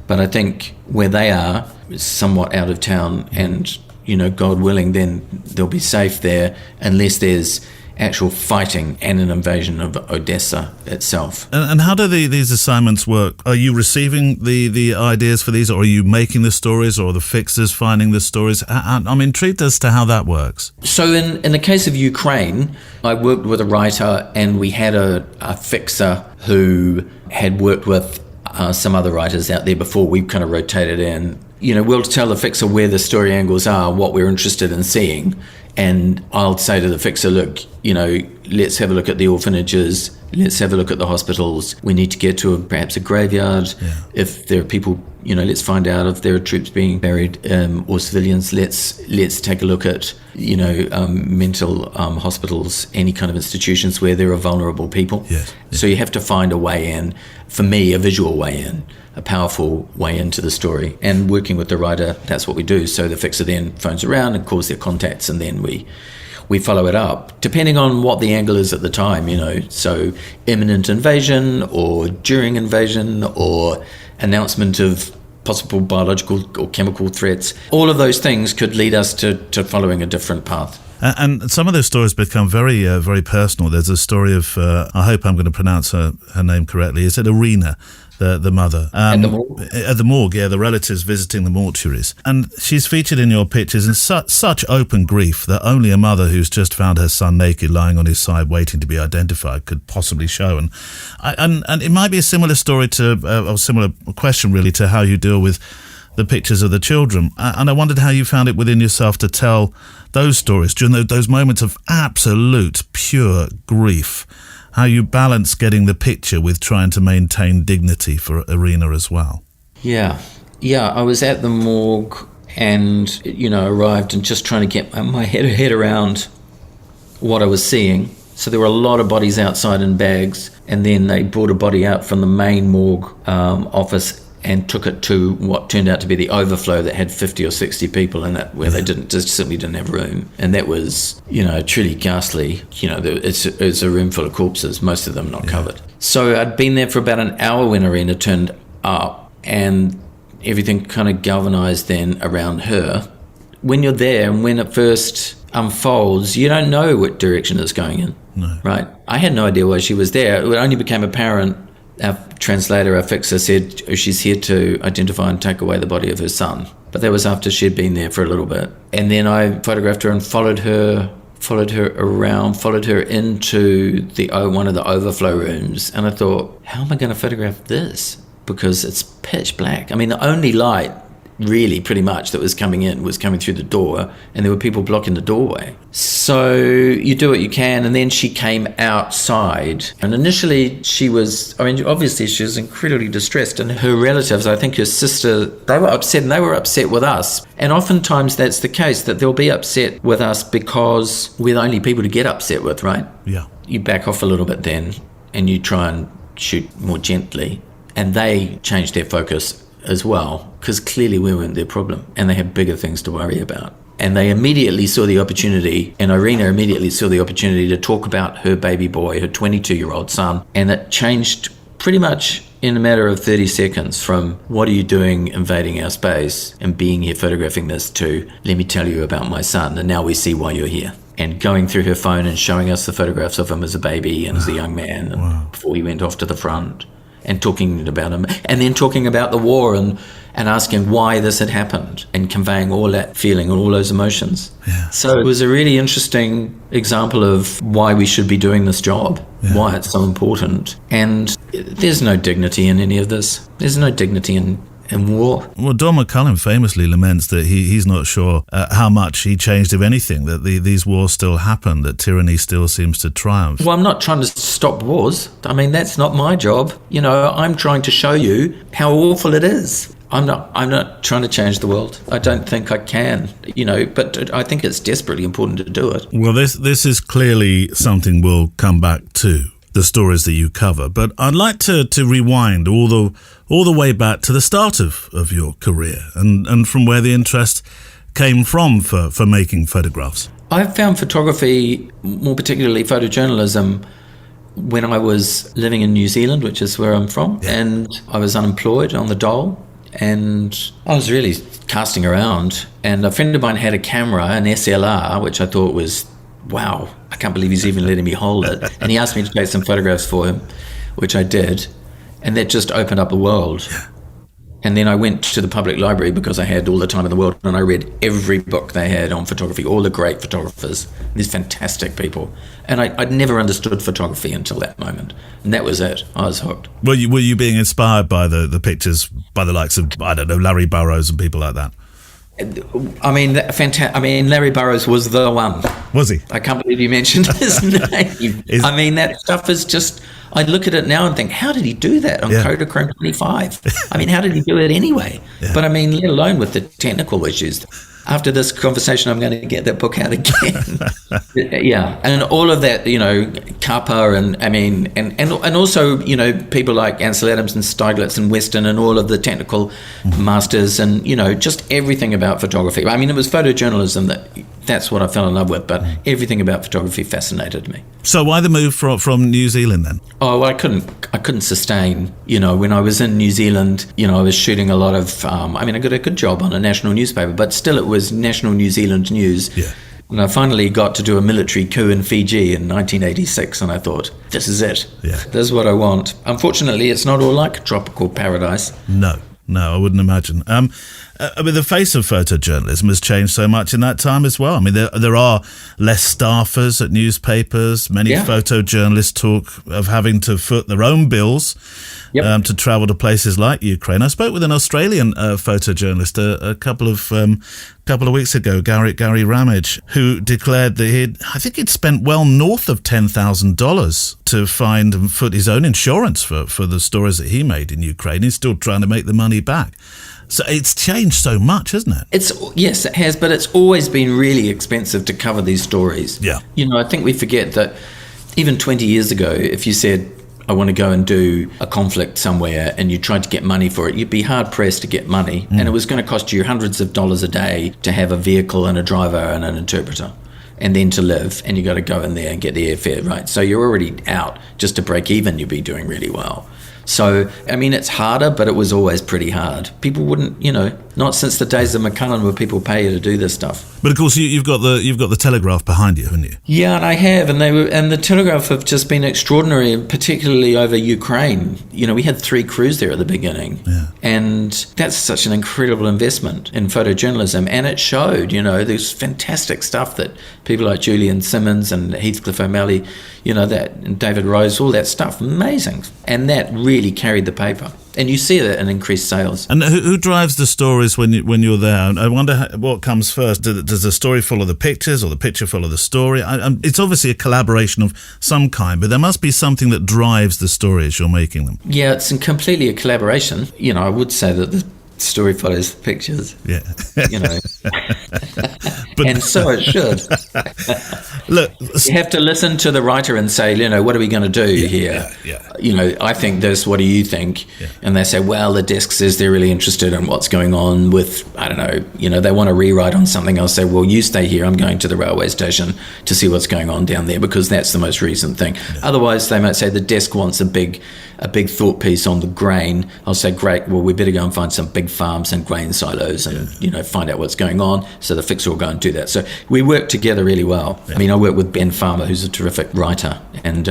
[SPEAKER 3] but I think where they are is somewhat out of town, and, you know, God willing, then they'll be safe there unless there's actual fighting and an invasion of Odessa itself.
[SPEAKER 2] And how do these assignments work? Are you receiving the ideas for these, or are you making the stories, or are the fixers finding the stories? I'm intrigued as to how that works.
[SPEAKER 3] So in the case of Ukraine, I worked with a writer, and we had a fixer who had worked with some other writers out there before. We kind of rotated in. You know, we'll tell the fixer where the story angles are, what we're interested in seeing, and I'll say to the fixer, look, you know, let's have a look at the orphanages, let's have a look at the hospitals. We need to get to perhaps a graveyard. Yeah. If there are people, you know, let's find out if there are troops being buried or civilians. Let's take a look at, you know, mental hospitals, any kind of institutions where there are vulnerable people.
[SPEAKER 2] Yes. Yeah.
[SPEAKER 3] So you have to find a way in, for me, a visual way in, a powerful way into the story. And working with the writer, that's what we do. So the fixer then phones around and calls their contacts, and then we follow it up, depending on what the angle is at the time, you know. So imminent invasion, or during invasion, or announcement of possible biological or chemical threats. All of those things could lead us to following a different path.
[SPEAKER 2] And some of those stories become very, very personal. There's a story of, I hope I'm going to pronounce her name correctly. Is it Irina? The mother.
[SPEAKER 3] At the morgue?
[SPEAKER 2] At the morgue, yeah, the relatives visiting the mortuaries. And she's featured in your pictures in such open grief that only a mother who's just found her son naked lying on his side waiting to be identified could possibly show. And it might be a similar story to, a similar question really, to how you deal with the pictures of the children. And I wondered how you found it within yourself to tell those stories during those moments of absolute, pure grief. How you balance getting the picture with trying to maintain dignity for Irina as well.
[SPEAKER 3] Yeah, I was at the morgue and, you know, arrived and just trying to get my head around what I was seeing. So there were a lot of bodies outside in bags, and then they brought a body out from the main morgue office and took it to what turned out to be the overflow that had 50 or 60 people in it, where they just simply didn't have room. And that was, truly ghastly. It's a room full of corpses, most of them not covered. So I'd been there for about an hour when Irina turned up, and everything kind of galvanized then around her. When you're there and when it first unfolds, you don't know what direction it's going in.
[SPEAKER 2] No.
[SPEAKER 3] Right? I had no idea why she was there. It only became apparent. Our translator, our fixer, said she's here to identify and take away the body of her son. But that was after she'd been there for a little bit. And then I photographed her and followed her around, followed her into one of the overflow rooms. And I thought, how am I going to photograph this? Because it's pitch black. I mean, the only light really pretty much that was coming through the door, and there were people blocking the doorway. So you do what you can, and then she came outside, and initially obviously she was incredibly distressed, and her relatives, I think her sister, they were upset, and they were upset with us. And oftentimes that's the case, that they'll be upset with us because we're the only people to get upset with, right?
[SPEAKER 2] Yeah.
[SPEAKER 3] You back off a little bit then, and you try and shoot more gently, and they change their focus as well, because clearly we weren't their problem, and they had bigger things to worry about. And they immediately saw the opportunity, and Irina immediately saw the opportunity to talk about her baby boy, her 22-year-old son, and it changed pretty much in a matter of 30 seconds from, what are you doing invading our space and being here photographing this, to, let me tell you about my son, and now we see why you're here. And going through her phone and showing us the photographs of him as a baby and as a young man, and before he went off to the front, and talking about him, and then talking about the war and asking why this had happened, and conveying all that feeling and all those emotions.
[SPEAKER 2] Yeah.
[SPEAKER 3] So it was a really interesting example of why we should be doing this job, why it's so important. And there's no dignity in any of this. There's no dignity in war.
[SPEAKER 2] Well, Don McCullum famously laments that he's not sure how much he changed, if anything, that these wars still happen, that tyranny still seems to triumph.
[SPEAKER 3] Well, I'm not trying to stop wars. I mean, that's not my job. I'm trying to show you how awful it is. I'm not trying to change the world. I don't think I can, but I think it's desperately important to do it.
[SPEAKER 2] Well, this is clearly something we'll come back to, the stories that you cover. But I'd like to rewind all the way back to the start of your career and from where the interest came from for making photographs.
[SPEAKER 3] I found photography, more particularly photojournalism, when I was living in New Zealand, which is where I'm from, and I was unemployed on the dole, and I was really casting around, and a friend of mine had a camera, an SLR, which I thought was, wow, I can't believe he's even letting me hold it. And he asked me to take some photographs for him, which I did. And that just opened up the world. And then I went to the public library because I had all the time in the world, and I read every book they had on photography, all the great photographers, these fantastic people. And I'd never understood photography until that moment. And that was it. I was hooked.
[SPEAKER 2] Were you being inspired by the pictures by the likes of, I don't know, Larry Burrows and people like that?
[SPEAKER 3] I mean, Larry Burrows was the one.
[SPEAKER 2] Was he?
[SPEAKER 3] I can't believe you mentioned his name. I mean, that stuff is just, I look at it now and think, how did he do that on Kodachrome 25? I mean, how did he do it anyway? Yeah. But I mean, let alone with the technical issues. After this conversation, I'm going to get that book out again. Yeah, and all of that, Kappa and also, people like Ansel Adams and Stieglitz and Weston and all of the technical masters and, just everything about photography. I mean, it was photojournalism that's what I fell in love with, but everything about photography fascinated me.
[SPEAKER 2] So why the move from New Zealand then?
[SPEAKER 3] Oh, well, I couldn't sustain, when I was in New Zealand, I was shooting a lot of, I got a good job on a national newspaper, but still it was National New Zealand News.
[SPEAKER 2] Yeah.
[SPEAKER 3] And I finally got to do a military coup in Fiji in 1986, and I thought, this is it.
[SPEAKER 2] Yeah.
[SPEAKER 3] This is what I want. Unfortunately, it's not all like a tropical paradise.
[SPEAKER 2] No, I wouldn't imagine. The face of photojournalism has changed so much in that time as well. I mean, there are less staffers at newspapers. Many photojournalists talk of having to foot their own bills. to travel to places like Ukraine. I spoke with an Australian photojournalist a couple of weeks ago, Gary Ramage, who declared that I think he'd spent well north of $10,000 to find and foot his own insurance for the stories that he made in Ukraine. He's still trying to make the money back. So it's changed so much, hasn't it?
[SPEAKER 3] Yes, it has, but it's always been really expensive to cover these stories.
[SPEAKER 2] Yeah.
[SPEAKER 3] I think we forget that even 20 years ago, if you said, I want to go and do a conflict somewhere, and you tried to get money for it, you'd be hard pressed to get money. And it was going to cost you hundreds of dollars a day to have a vehicle and a driver and an interpreter, and then to live, and you got to go in there and get the airfare, right? So you're already out. Just to break even, you'd be doing really well. So, I mean, it's harder, but it was always pretty hard. People wouldn't, not since the days of McCullen would people pay you to do this stuff.
[SPEAKER 2] But of course, you've got the Telegraph behind you, haven't you?
[SPEAKER 3] Yeah, and I have, and the Telegraph have just been extraordinary, particularly over Ukraine. We had 3 crews there at the beginning, and that's such an incredible investment in photojournalism, and it showed. There's fantastic stuff that people like Julian Simmons and Heathcliff O'Malley, that and David Rose, all that stuff, amazing, and that really carried the paper. And you see that in increased sales.
[SPEAKER 2] And who drives the stories when you're there? I wonder what comes first. Does the story follow the pictures, or the picture follow the story? It's obviously a collaboration of some kind, but there must be something that drives the story as you're making them.
[SPEAKER 3] Yeah, it's completely a collaboration. I would say that the story follows the pictures.
[SPEAKER 2] Yeah.
[SPEAKER 3] And so it should.
[SPEAKER 2] Look,
[SPEAKER 3] you have to listen to the writer and say, what are we going to do here?
[SPEAKER 2] Yeah.
[SPEAKER 3] I think this, what do you think? Yeah. And they say, well, the desk says they're really interested in what's going on with, I don't know, they want to rewrite on something. I'll say, well, you stay here. I'm going to the railway station to see what's going on down there, because that's the most recent thing. Yeah. Otherwise, they might say the desk wants a big thought piece on the grain. I'll say, great, well, we better go and find some big farms and grain silos and, find out what's going on. So the fixer will go and do that. So we work together really well. Yeah. I mean, I work with Ben Farmer, who's a terrific writer, and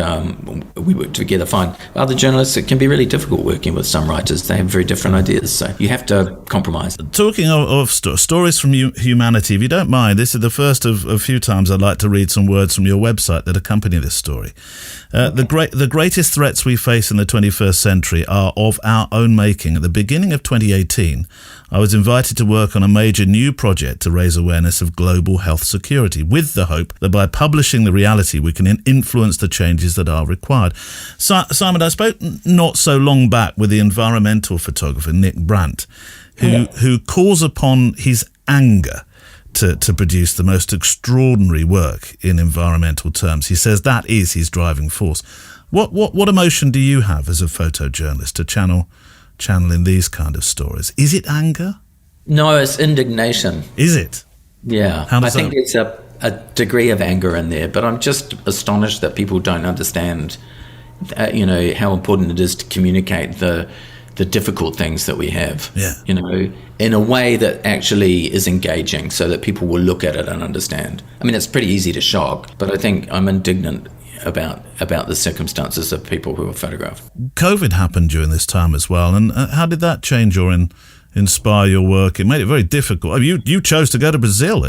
[SPEAKER 3] we work together fine. Other journalists, it can be really difficult working with some writers. They have very different ideas, so you have to compromise.
[SPEAKER 2] Talking of stories from humanity, if you don't mind, this is the first of a few times I'd like to read some words from your website that accompany this story. The greatest threats we face in the 21st century are of our own making. At the beginning of 2018, I was invited to work on a major new project to raise awareness of global health security, with the hope that by publishing the reality we can influence the changes that are required. Simon, I spoke not so long back with the environmental photographer Nick Brandt, who calls upon his anger to produce the most extraordinary work in environmental terms. He says that is his driving force. What emotion do you have as a photojournalist to channel in these kind of stories? Is it anger?
[SPEAKER 3] No, it's indignation.
[SPEAKER 2] Is it?
[SPEAKER 3] Yeah. I think there's a degree of anger in there, but I'm just astonished that people don't understand, how important it is to communicate the difficult things that we have, in a way that actually is engaging, so that people will look at it and understand. I mean, it's pretty easy to shock, but I think I'm indignant about the circumstances of people who are photographed.
[SPEAKER 2] COVID happened during this time as well, and how did that change or inspire your work? It made it very difficult. You chose to go to Brazil,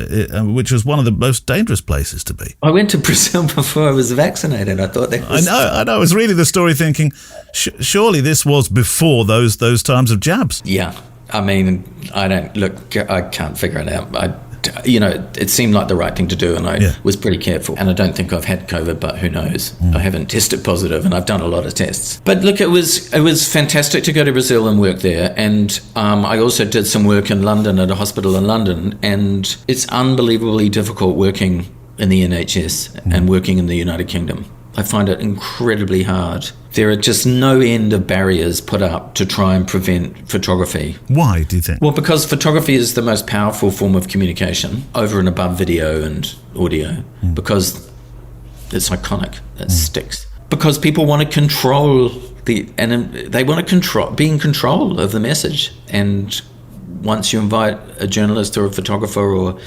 [SPEAKER 2] which was one of the most dangerous places to be.
[SPEAKER 3] I went to Brazil before I was vaccinated. I thought that was...
[SPEAKER 2] I know. I was reading the story thinking, surely this was before those times of jabs.
[SPEAKER 3] Yeah. I mean, I can't figure it out. It seemed like the right thing to do, and I was pretty careful. And I don't think I've had COVID, but who knows? I haven't tested positive, and I've done a lot of tests. But look, it was fantastic to go to Brazil and work there. And I also did some work in London at a hospital in London, and it's unbelievably difficult working in the NHS and working in the United Kingdom. I find it incredibly hard. There are just no end of barriers put up to try and prevent photography.
[SPEAKER 2] Why, do you think?
[SPEAKER 3] Well, because photography is the most powerful form of communication over and above video and audio, because it's iconic, it sticks. Because people want to control be in control of the message. And once you invite a journalist or a photographer or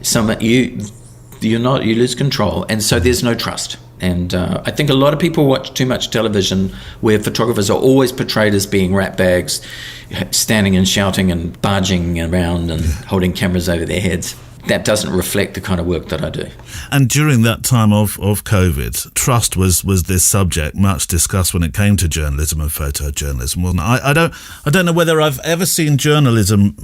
[SPEAKER 3] someone, you lose control, and so there's no trust. And I think a lot of people watch too much television where photographers are always portrayed as being ratbags, standing and shouting and barging around and holding cameras over their heads. that doesn't reflect the kind of work that I do.
[SPEAKER 2] And during that time of COVID, trust was this subject much discussed when it came to journalism and photojournalism, wasn't it? I don't know whether I've ever seen journalism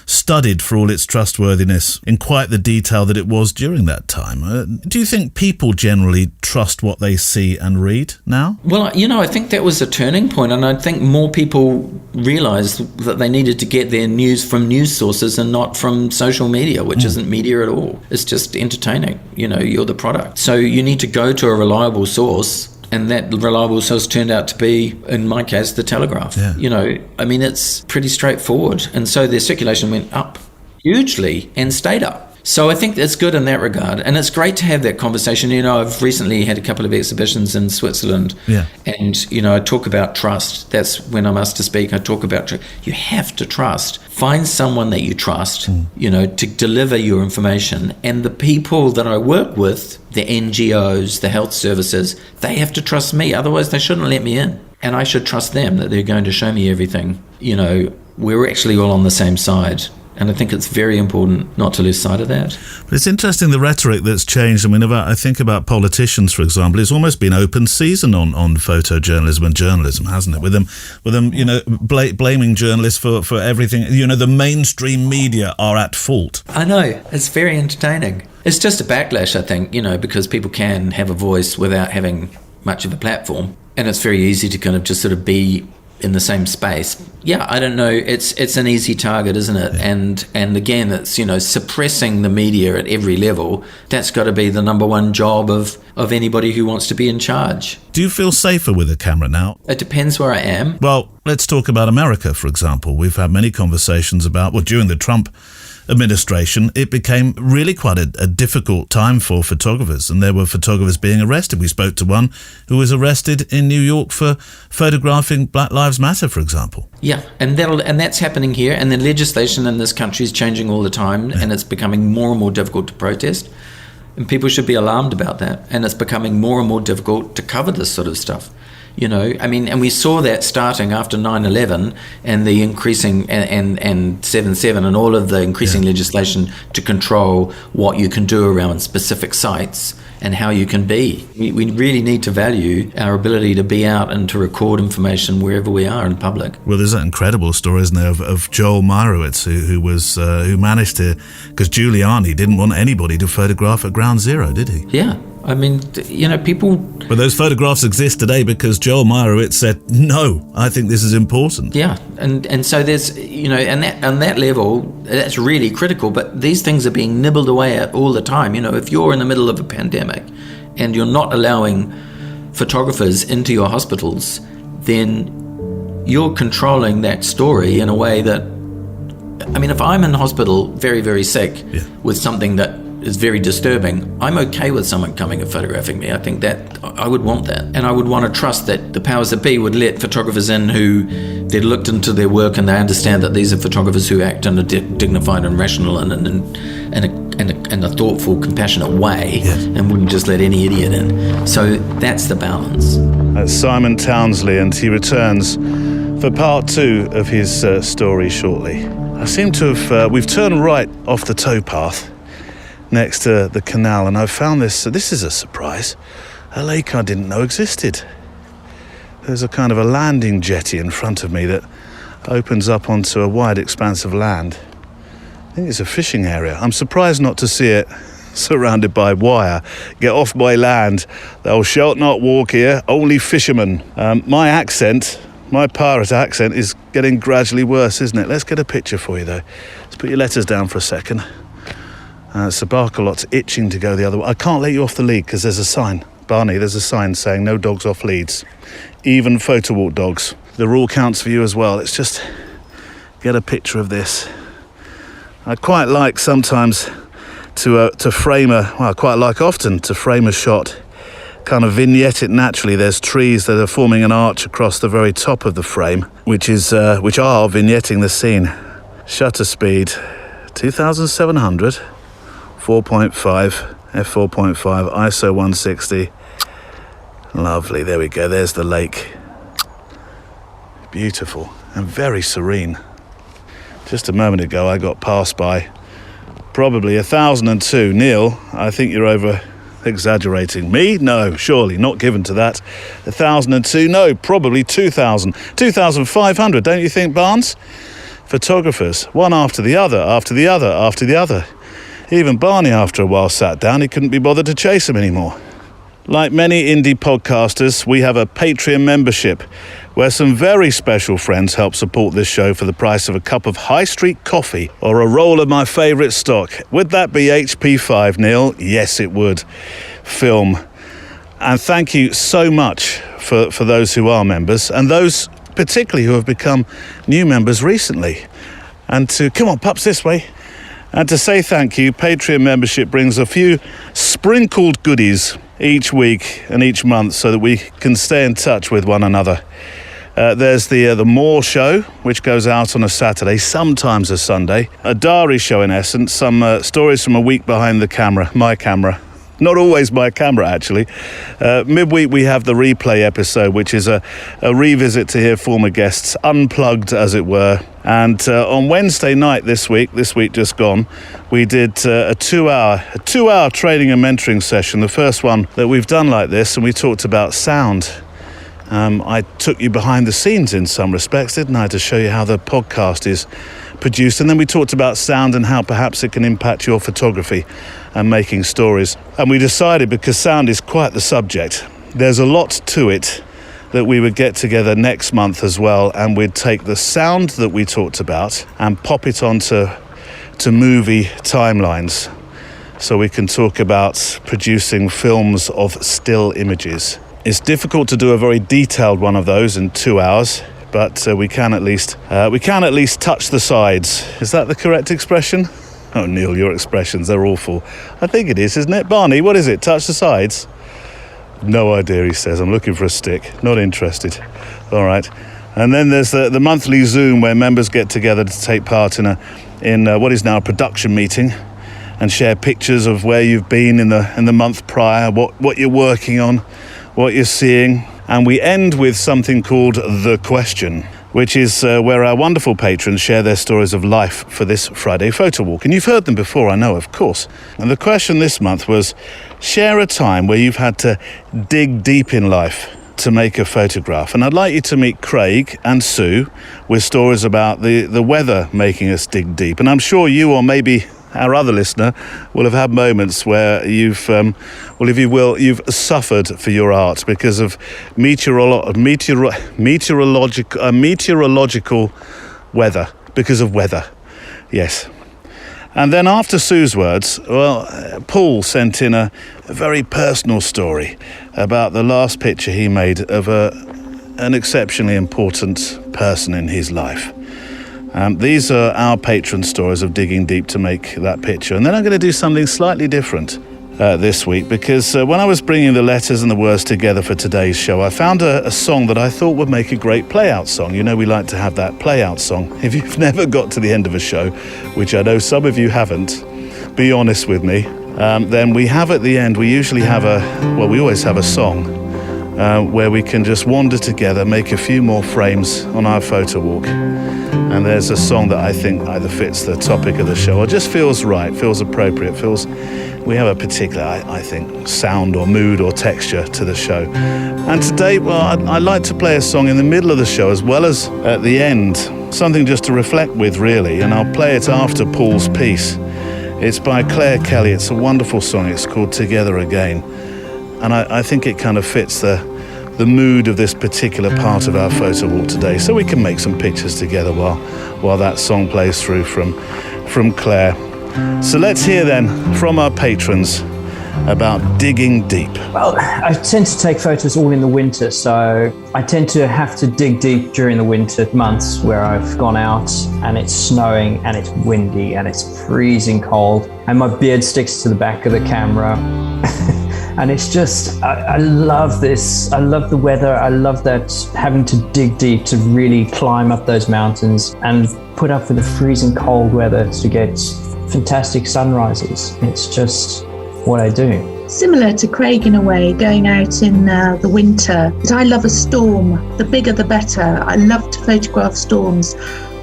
[SPEAKER 2] studied for all its trustworthiness in quite the detail that it was during that time. Do you think people generally trust what they see and read now?
[SPEAKER 3] Well, I think that was a turning point, and I think more people realised that they needed to get their news from news sources and not from social media, which isn't media at all. It's just entertaining. You're the product. So you need to go to a reliable source, and that reliable source turned out to be, in my case, the Telegraph.
[SPEAKER 2] Yeah.
[SPEAKER 3] It's pretty straightforward. And so their circulation went up hugely and stayed up. So I think that's good in that regard. And it's great to have that conversation. I've recently had a couple of exhibitions in Switzerland.
[SPEAKER 2] Yeah.
[SPEAKER 3] And, I talk about trust. That's when I'm asked to speak. I talk about you have to trust. Find someone that you trust, to deliver your information. And the people that I work with, the NGOs, the health services, they have to trust me. Otherwise, they shouldn't let me in. And I should trust them that they're going to show me everything. We're actually all on the same side. And I think it's very important not to lose sight of that.
[SPEAKER 2] But it's interesting, the rhetoric that's changed. I think about politicians, for example. It's almost been open season on photojournalism and journalism, hasn't it? With them, blaming journalists for everything. The mainstream media are at fault.
[SPEAKER 3] I know. It's very entertaining. It's just a backlash, I think, because people can have a voice without having much of a platform. And it's very easy to kind of just sort of be in the same space. Yeah, I don't know. It's an easy target, isn't it? Yeah. And again, it's suppressing the media at every level. That's got to be the number one job of anybody who wants to be in charge.
[SPEAKER 2] Do you feel safer with a camera now?
[SPEAKER 3] It depends where I am.
[SPEAKER 2] Well, let's talk about America, for example. We've had many conversations about, during the Trump administration, it became really quite a difficult time for photographers, and there were photographers being arrested. We spoke to one who was arrested in New York for photographing Black Lives Matter, for example.
[SPEAKER 3] Yeah, and that's happening here, and the legislation in this country is changing all the time, and it's becoming more and more difficult to protest, and people should be alarmed about that, and it's becoming more and more difficult to cover this sort of stuff. And we saw that starting after 9/11 and the increasing and 7/7 and all of the increasing legislation to control what you can do around specific sites and how you can be. We really need to value our ability to be out and to record information wherever we are in public.
[SPEAKER 2] Well, there's that incredible story, isn't there, of Joel Meyerowitz, who managed to, because Giuliani didn't want anybody to photograph at Ground Zero, did he?
[SPEAKER 3] Yeah. People...
[SPEAKER 2] But those photographs exist today because Joel Meyerowitz said, no, I think this is important.
[SPEAKER 3] Yeah, and so there's, and that level, that's really critical, but these things are being nibbled away at all the time. If you're in the middle of a pandemic and you're not allowing photographers into your hospitals, then you're controlling that story in a way that, if I'm in hospital very, very sick with something that is very disturbing, I'm okay with someone coming and photographing me. I think that I would want that. And I would want to trust that the powers that be would let photographers in who they'd looked into their work and they understand that these are photographers who act in a dignified and rational and a thoughtful, compassionate way and wouldn't just let any idiot in. So that's the balance.
[SPEAKER 2] That's Simon Townsley, and he returns for part 2 of his story shortly. I seem to have, we've turned right off the towpath next to the canal, and I've found this is a surprise, a lake I didn't know existed. There's a kind of a landing jetty in front of me that opens up onto a wide expanse of land. I think it's a fishing area. I'm surprised not to see it surrounded by wire. Get off my land, thou shalt not walk here, only fishermen. My pirate accent is getting gradually worse, isn't it? Let's get a picture for you though. Let's put your letters down for a second. Sabarkalot's itching to go the other way. I can't let you off the lead because there's a sign. Barney, there's a sign saying no dogs off leads. Even Photowalk dogs. The rule counts for you as well. Let's just get a picture of this. I quite like sometimes to frame I quite like often to frame a shot, kind of vignette it naturally. There's trees that are forming an arch across the very top of the frame, which are vignetting the scene. Shutter speed, 2,700. 4.5, f4.5, ISO 160. Lovely, there we go, there's the lake. Beautiful and very serene. Just a moment ago I got passed by Probably 1,002. Neil, I think you're over-exaggerating. Me? No, surely, not given to that. 1,002? No, probably 2,000. 2,500, don't you think, Barnes? Photographers, one after the other, after the other, after the other. Even Barney, after a while, sat down. He couldn't be bothered to chase them anymore. Like many indie podcasters, we have a Patreon membership where some very special friends help support this show for the price of a cup of high street coffee or a roll of my favourite stock. Would that be HP5, Neil? Yes, it would. Film. And thank you so much for those who are members and those particularly who have become new members recently. And to, come on, pups, this way. And to say thank you, Patreon membership brings a few sprinkled goodies each week and each month so that we can stay in touch with one another. There's the More Show, which goes out on a Saturday, sometimes a Sunday. A diary show, in essence, some stories from a week behind the camera, my camera. Not always my camera, actually. Midweek, we have the replay episode, which is a revisit to hear former guests, unplugged, as it were. And on Wednesday night this week just gone, we did a two-hour training and mentoring session, the first one that we've done like this, and we talked about sound. I took you behind the scenes in some respects, didn't I, to show you how the podcast is produced. And then we talked about sound and how perhaps it can impact your photography and making stories. And we decided, because sound is quite the subject, there's a lot to it, that we would get together next month as well, and we'd take the sound that we talked about and pop it onto movie timelines, so we can talk about producing films of still images. It's difficult to do a very detailed one of those in 2 hours, but we can at least touch the sides. Is that the correct expression? Oh, Neil, your expressions, they're awful. I think it is, isn't it? Barney, what is it? Touch the sides? No idea, he says. I'm looking for a stick. Not interested. All right. And then there's the monthly Zoom where members get together to take part in what is now a production meeting and share pictures of where you've been in the month prior, what you're working on, what you're seeing. And we end with something called The Question, which is where our wonderful patrons share their stories of life for this Friday Photowalk. And you've heard them before, I know, of course. And the question this month was, share a time where you've had to dig deep in life to make a photograph. And I'd like you to meet Craig and Sue with stories about the weather making us dig deep. And I'm sure you, or maybe our other listener, will have had moments where you've suffered for your art because of meteorological weather, because of weather. Yes. And then after Sue's words, Paul sent in a very personal story about the last picture he made of an exceptionally important person in his life. These are our patron stories of digging deep to make that picture. And then I'm going to do something slightly different this week, because when I was bringing the letters and the words together for today's show, I found a song that I thought would make a great play-out song. You know, we like to have that play-out song. If you've never got to the end of a show, which I know some of you haven't, be honest with me, then we have at the end, we always have a song where we can just wander together, make a few more frames on our photo walk. And there's a song that I think either fits the topic of the show or just feels right, feels appropriate, we have a particular, I think, sound or mood or texture to the show. And today, I'd like to play a song in the middle of the show as well as at the end, something just to reflect with, really, and I'll play it after Paul's piece. It's by Claire Kelly. It's a wonderful song. It's called Together Again. And I think it kind of fits the mood of this particular part of our photo walk today, so we can make some pictures together while that song plays through from Claire. So let's hear then from our patrons about digging deep.
[SPEAKER 8] Well, I tend to take photos all in the winter, so I tend to have to dig deep during the winter months where I've gone out and it's snowing and it's windy and it's freezing cold and my beard sticks to the back of the camera. And it's just, I love this. I love the weather. I love that having to dig deep to really climb up those mountains and put up with the freezing cold weather to get fantastic sunrises. It's just what I do.
[SPEAKER 9] Similar to Craig in a way, going out in the winter. But I love a storm. The bigger the better. I love to photograph storms.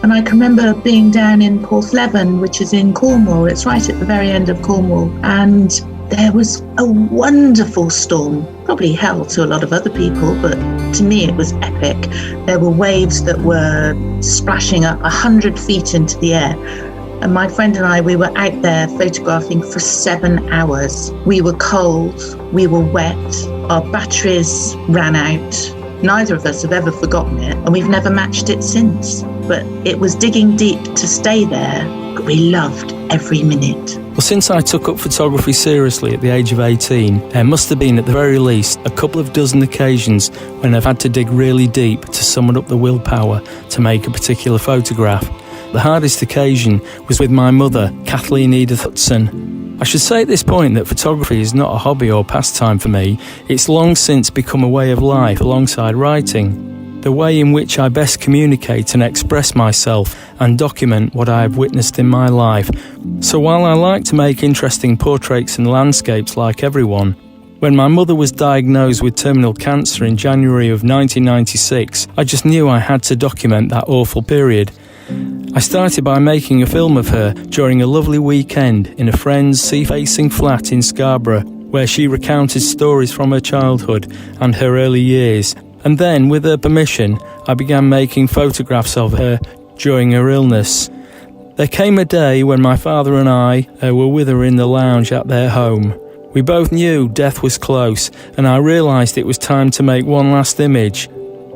[SPEAKER 9] And I can remember being down in Porthleven, which is in Cornwall. It's right at the very end of Cornwall. And there was a wonderful storm, probably hell to a lot of other people, but to me it was epic. There were waves that were splashing up 100 feet into the air. And my friend and I, we were out there photographing for 7 hours. We were cold, we were wet, our batteries ran out. Neither of us have ever forgotten it, and we've never matched it since. But it was digging deep to stay there, but we loved every minute.
[SPEAKER 10] Well, since I took up photography seriously at the age of 18, there must have been at the very least a couple of dozen occasions when I've had to dig really deep to summon up the willpower to make a particular photograph. The hardest occasion was with my mother, Kathleen Edith Hudson. I should say at this point that photography is not a hobby or pastime for me. It's long since become a way of life alongside writing. The way in which I best communicate and express myself and document what I have witnessed in my life. So while I like to make interesting portraits and landscapes like everyone, when my mother was diagnosed with terminal cancer in January of 1996, I just knew I had to document that awful period. I started by making a film of her during a lovely weekend in a friend's sea-facing flat in Scarborough, where she recounted stories from her childhood and her early years. And then, with her permission, I began making photographs of her during her illness. There came a day when my father and I were with her in the lounge at their home. We both knew death was close, and I realised it was time to make one last image.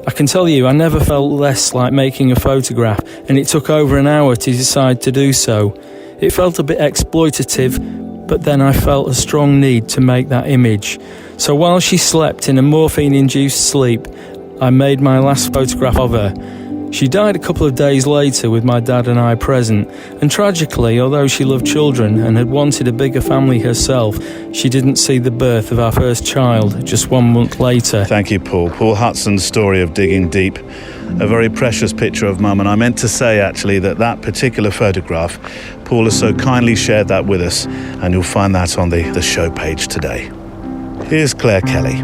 [SPEAKER 10] I can tell you, I never felt less like making a photograph, and it took over an hour to decide to do so. It felt a bit exploitative, but then I felt a strong need to make that image. So while she slept in a morphine-induced sleep, I made my last photograph of her. She died a couple of days later with my dad and I present, and tragically, although she loved children and had wanted a bigger family herself, she didn't see the birth of our first child just 1 month later.
[SPEAKER 2] Thank you, Paul. Paul Hudson's story of digging deep. A very precious picture of Mum, and I meant to say actually that particular photograph, Paul has so kindly shared that with us, and you'll find that on the show page today. Here's Claire Kelly.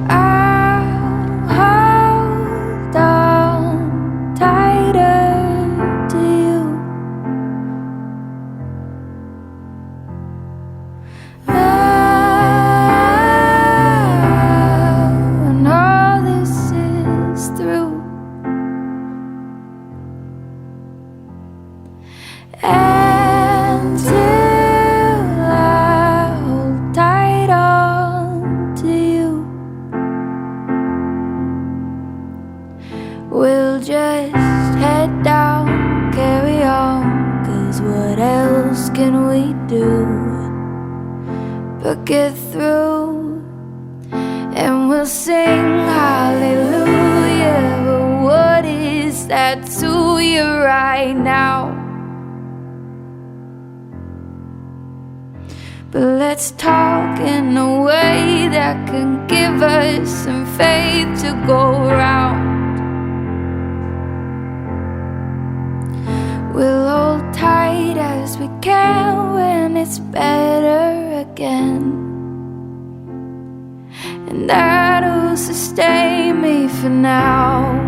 [SPEAKER 11] We'll just head down, carry on, 'cause what else can we do but get through? And we'll sing hallelujah, but what is that to you right now? But let's talk in a way that can give us some faith to go around. We'll hold tight as we can when it's better again, and that'll sustain me for now.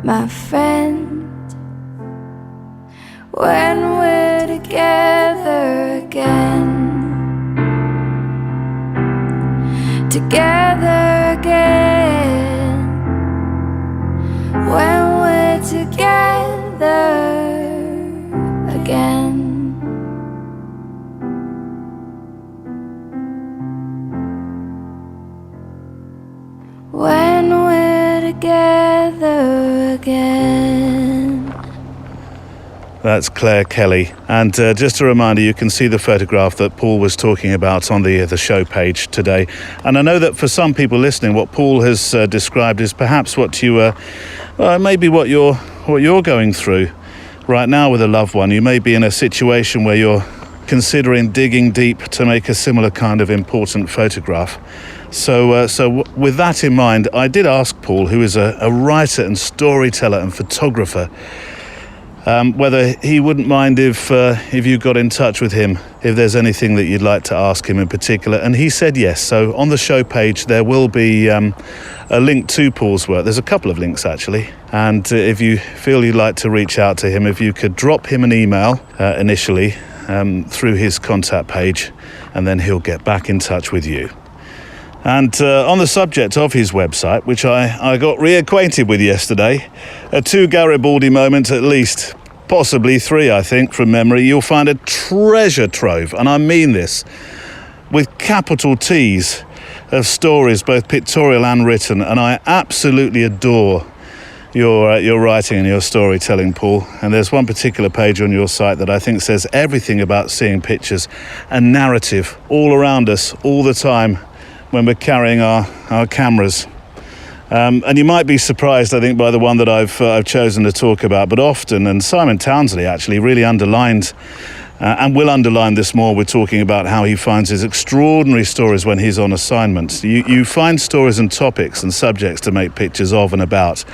[SPEAKER 11] My friend, when we're together again, together again, when we're together again. When we're together again.
[SPEAKER 2] That's Claire Kelly. And just a reminder, you can see the photograph that Paul was talking about on the show page today. And I know that for some people listening, what Paul has described is perhaps what you maybe what you're going through. right now with a loved one, you may be in a situation where you're considering digging deep to make a similar kind of important photograph. So with that in mind, I did ask Paul, who is a writer and storyteller and photographer, whether he wouldn't mind if you got in touch with him, if there's anything that you'd like to ask him in particular. And he said yes. So on the show page, there will be a link to Paul's work. There's a couple of links, actually. And if you feel you'd like to reach out to him, if you could drop him an email initially through his contact page, and then he'll get back in touch with you. And on the subject of his website, which I got reacquainted with yesterday, 2 Garibaldi moments at least, possibly 3, I think, from memory, you'll find a treasure trove, and I mean this, with capital T's, of stories, both pictorial and written, and I absolutely adore your writing and your storytelling, Paul. And there's one particular page on your site that I think says everything about seeing pictures and narrative all around us, all the time, when we're carrying our cameras. And you might be surprised, I think, by the one that I've chosen to talk about, but often, and Simon Townsley actually really underlined and will underline this more, we're talking about how he finds his extraordinary stories when he's on assignment. You find stories and topics and subjects to make pictures of and about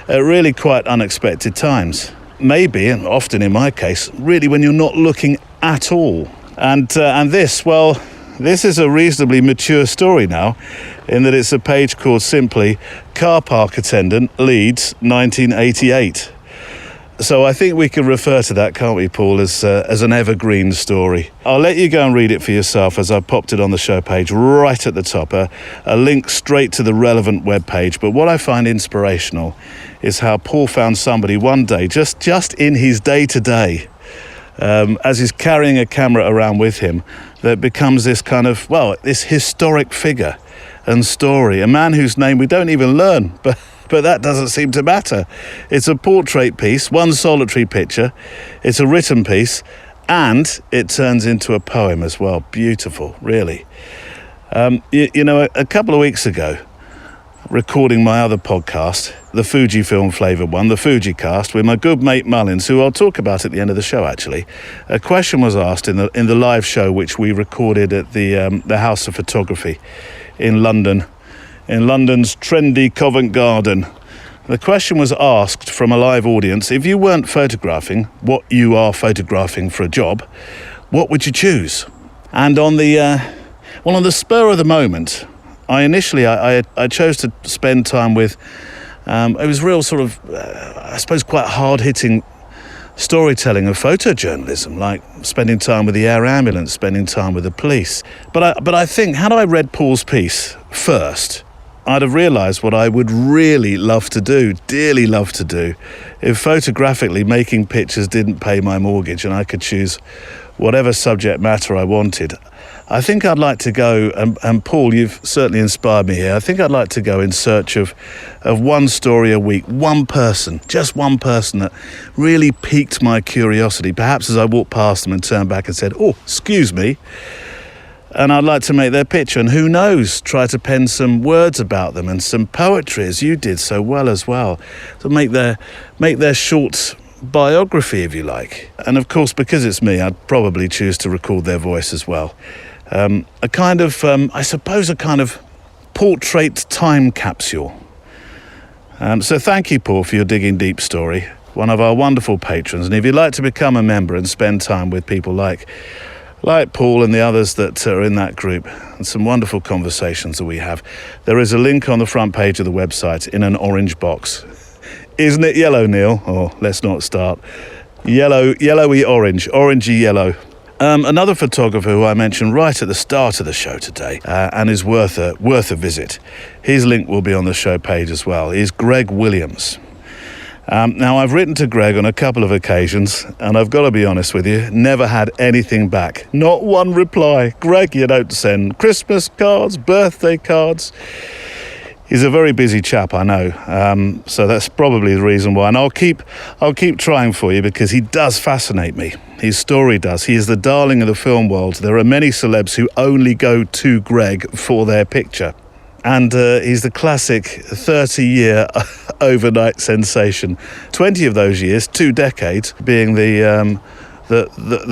[SPEAKER 2] at really quite unexpected times. Maybe, and often in my case, really when you're not looking at all. And this, well, this is a reasonably mature story now, in that it's a page called simply Car Park Attendant, Leeds, 1988. So I think we can refer to that, can't we, Paul, as an evergreen story. I'll let you go and read it for yourself as I popped it on the show page right at the top, a link straight to the relevant web page. But what I find inspirational is how Paul found somebody one day, just in his day-to-day, as he's carrying a camera around with him, that becomes this kind of, well, this historic figure and story, a man whose name we don't even learn, but that doesn't seem to matter. It's a portrait piece, one solitary picture, it's a written piece, and it turns into a poem as well. Beautiful, really. You know, a couple of weeks ago, recording my other podcast, the Fujifilm flavoured one, the Fujicast, with my good mate Mullins, who I'll talk about at the end of the show, actually. A question was asked in the live show, which we recorded at the House of Photography in London, in London's trendy Covent Garden. The question was asked from a live audience: if you weren't photographing what you are photographing for a job, what would you choose? And on the spur of the moment, I chose to spend time with, it was real sort of, I suppose, quite hard-hitting storytelling of photojournalism, like spending time with the air ambulance, spending time with the police. But I think, had I read Paul's piece first, I'd have realised what I would really love to do, dearly love to do, if photographically making pictures didn't pay my mortgage and I could choose whatever subject matter I wanted. I think I'd like to go, and Paul, you've certainly inspired me here, I think I'd like to go in search of one story a week, one person, just one person that really piqued my curiosity, perhaps as I walked past them and turned back and said, "Oh, excuse me," and I'd like to make their picture, and who knows, try to pen some words about them and some poetry, as you did so well as well, to make their short biography, if you like. And of course, because it's me, I'd probably choose to record their voice as well. A kind of, I suppose, a kind of portrait time capsule. So thank you, Paul, for your Digging Deep story, one of our wonderful patrons. And if you'd like to become a member and spend time with people like Paul and the others that are in that group, and some wonderful conversations that we have, there is a link on the front page of the website in an orange box. Isn't it yellow, Neil? Oh, let's not start. Yellowy orange, orangey yellow. Another photographer who I mentioned right at the start of the show today, and is worth a visit. His link will be on the show page as well. Is Greg Williams. Now, I've written to Greg on a couple of occasions, and I've got to be honest with you, never had anything back. Not one reply. Greg, you don't send Christmas cards, birthday cards. He's a very busy chap, I know, so that's probably the reason why. And I'll keep trying for you, because he does fascinate me. His story does. He is the darling of the film world. There are many celebs who only go to Greg for their picture. And he's the classic 30-year overnight sensation. 20 of those years, 2 decades, being the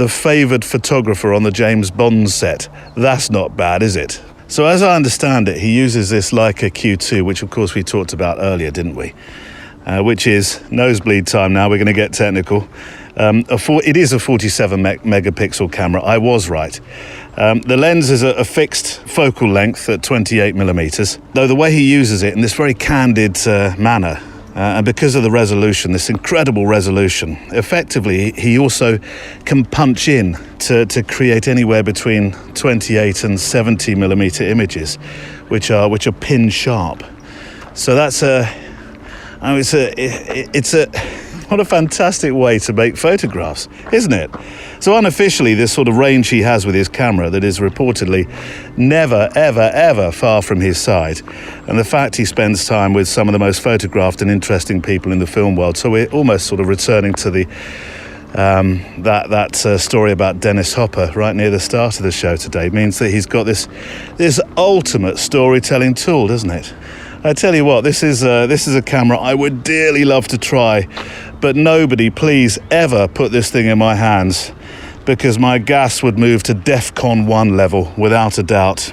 [SPEAKER 2] favoured photographer on the James Bond set. That's not bad, is it? So as I understand it, he uses this Leica Q2, which of course we talked about earlier, didn't we? Which is nosebleed time now, we're going to get technical. It is a 47 megapixel camera, I was right. The lens is a fixed focal length at 28 millimeters, though the way he uses it in this very candid manner, and because of the resolution, this incredible resolution, effectively he also can punch in to create anywhere between 28 and 70 millimeter images, which are pin sharp. So that's what a fantastic way to make photographs, isn't it? So unofficially, this sort of range he has with his camera that is reportedly never, ever, ever far from his side. And the fact he spends time with some of the most photographed and interesting people in the film world. So we're almost sort of returning to the that story about Dennis Hopper right near the start of the show today. It means that he's got this ultimate storytelling tool, doesn't it? I tell you what, this is a camera I would dearly love to try, but nobody please ever put this thing in my hands, because my gas would move to DEFCON 1 level without a doubt.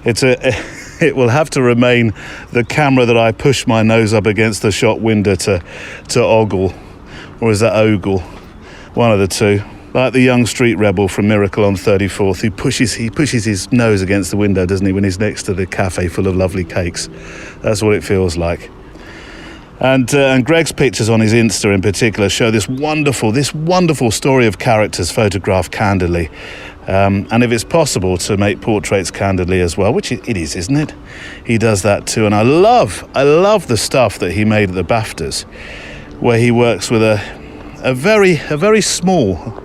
[SPEAKER 2] It will have to remain the camera that I push my nose up against the shop window to ogle, or is that ogle? One of the two. Like the young street rebel from Miracle on 34th, who pushes his nose against the window, doesn't he, when he's next to the cafe full of lovely cakes. That's what it feels like. And Greg's pictures on his Insta in particular show this wonderful story of characters photographed candidly. And if it's possible to make portraits candidly as well, which it is, isn't it? He does that too. And I love the stuff that he made at the BAFTAs, where he works with a very small,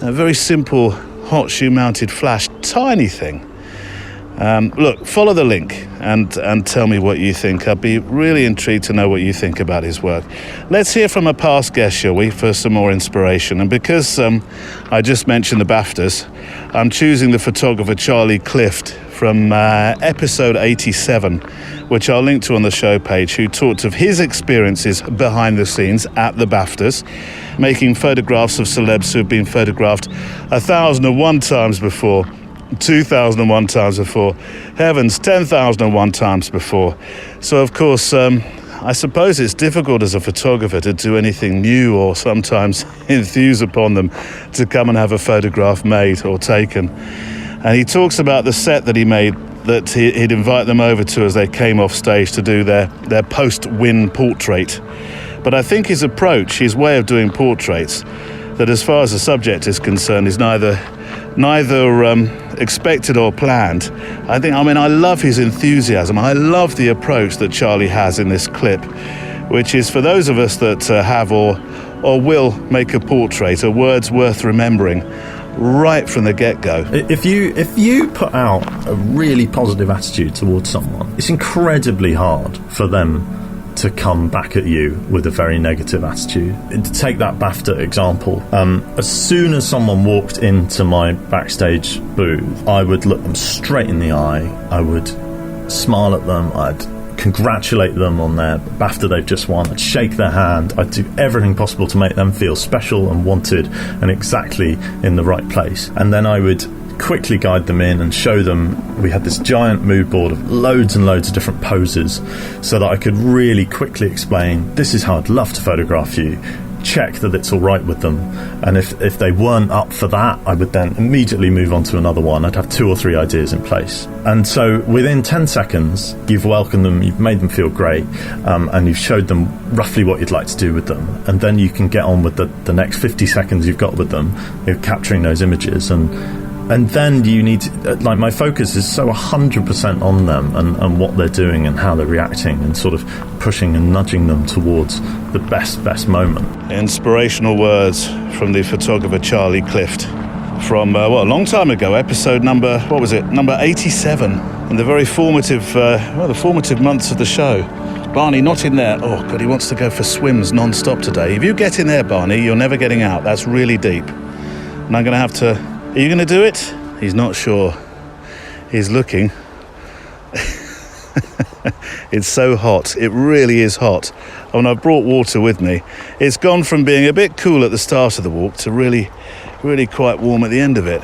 [SPEAKER 2] a very simple hot shoe mounted flash, tiny thing. Look, follow the link and tell me what you think. I'd be really intrigued to know what you think about his work. Let's hear from a past guest, shall we, for some more inspiration. And because I just mentioned the BAFTAs, I'm choosing the photographer Charlie Clift from episode 87, which I'll link to on the show page, who talked of his experiences behind the scenes at the BAFTAs, making photographs of celebs who have been photographed 1,001 times before, 2,001 times before, heavens, 10,001 times before. So of course, I suppose it's difficult as a photographer to do anything new, or sometimes enthuse upon them to come and have a photograph made or taken. And he talks about the set that he made, that he'd invite them over to as they came off stage to do their post-win portrait. But I think his approach, his way of doing portraits, that as far as the subject is concerned, is neither expected or planned. I love his enthusiasm. I love the approach that Charlie has in this clip, which is for those of us that have or will make a portrait, are words worth remembering right from the get-go.
[SPEAKER 12] If you put out a really positive attitude towards someone, it's incredibly hard for them to come back at you with a very negative attitude. To take that BAFTA example, as soon as someone walked into my backstage booth, I would look them straight in the eye, I would smile at them, I'd congratulate them on their BAFTA they've just won, I'd shake their hand, I'd do everything possible to make them feel special and wanted and exactly in the right place. And then I would quickly guide them in and show them, we had this giant mood board of loads and loads of different poses, so that I could really quickly explain, this is how I'd love to photograph you, check that it's all right with them. And if they weren't up for that, I would then immediately move on to another one. I'd have 2 or 3 ideas in place. And so within 10 seconds, you've welcomed them, you've made them feel great, and you've showed them roughly what you'd like to do with them. And then you can get on with the next 50 seconds you've got with them, you're capturing those images. And then you need to, like, my focus is so 100% on them and what they're doing and how they're reacting, and sort of pushing and nudging them towards the best moment.
[SPEAKER 2] Inspirational words from the photographer Charlie Clift from, a long time ago, episode number 87, in the very formative, the formative months of the show. Barney, not in there. Oh, God, he wants to go for swims non-stop today. If you get in there, Barney, you're never getting out. That's really deep. And I'm going to have to... Are you going to do it? He's not sure. He's looking. It's so hot. It really is hot. And I've brought water with me. It's gone from being a bit cool at the start of the walk to really quite warm at the end of it.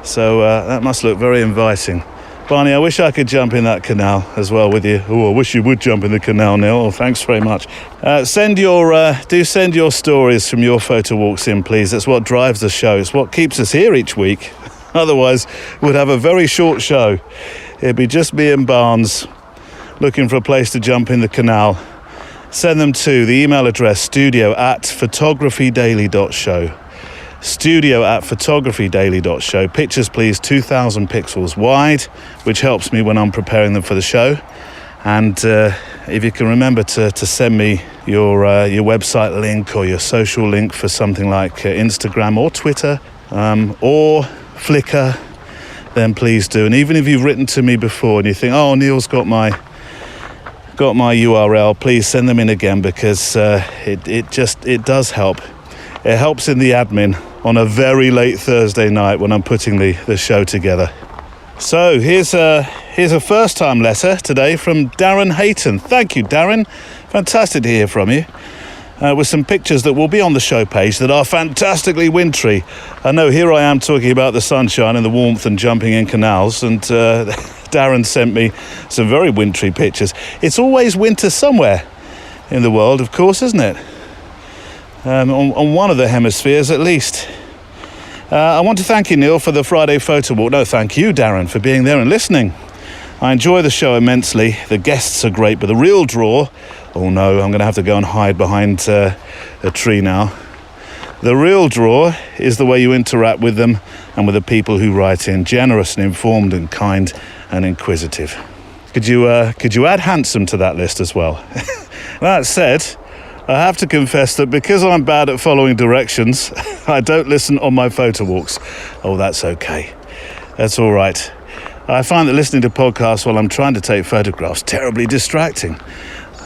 [SPEAKER 2] So that must look very inviting. Barney, I wish I could jump in that canal as well with you. Oh, I wish you would jump in the canal, Neil. Oh, thanks very much. Do send your stories from your photo walks in, please. That's what drives the show. It's what keeps us here each week. Otherwise, we'd have a very short show. It'd be just me and Barnes looking for a place to jump in the canal. Send them to the email address studio@photographydaily.show. studio@photographydaily.show. Pictures, please, 2,000 pixels wide, which helps me when I'm preparing them for the show. And if you can remember to send me your website link or your social link for something like Instagram or Twitter or Flickr, then please do. And even if you've written to me before and you think, oh, Neil's got my URL, please send them in again, because it does help. It helps in the admin on a very late Thursday night when I'm putting the show together. So here's a first-time letter today from Darren Hayton. Thank you, Darren. Fantastic to hear from you. With some pictures that will be on the show page that are fantastically wintry. I know, here I am talking about the sunshine and the warmth and jumping in canals, and Darren sent me some very wintry pictures. It's always winter somewhere in the world, of course, isn't it? On one of the hemispheres at least. I want to thank you, Neil, for the Friday photo walk. No, thank you, Darren, for being there and listening. I enjoy the show immensely. The guests are great, but the real draw... Oh no, I'm going to have to go and hide behind a tree now. The real draw is the way you interact with them and with the people who write in. Generous and informed and kind and inquisitive. Could you add handsome to that list as well? That said, I have to confess that because I'm bad at following directions, I don't listen on my photo walks. Oh, that's okay. That's all right. I find that listening to podcasts while I'm trying to take photographs terribly distracting.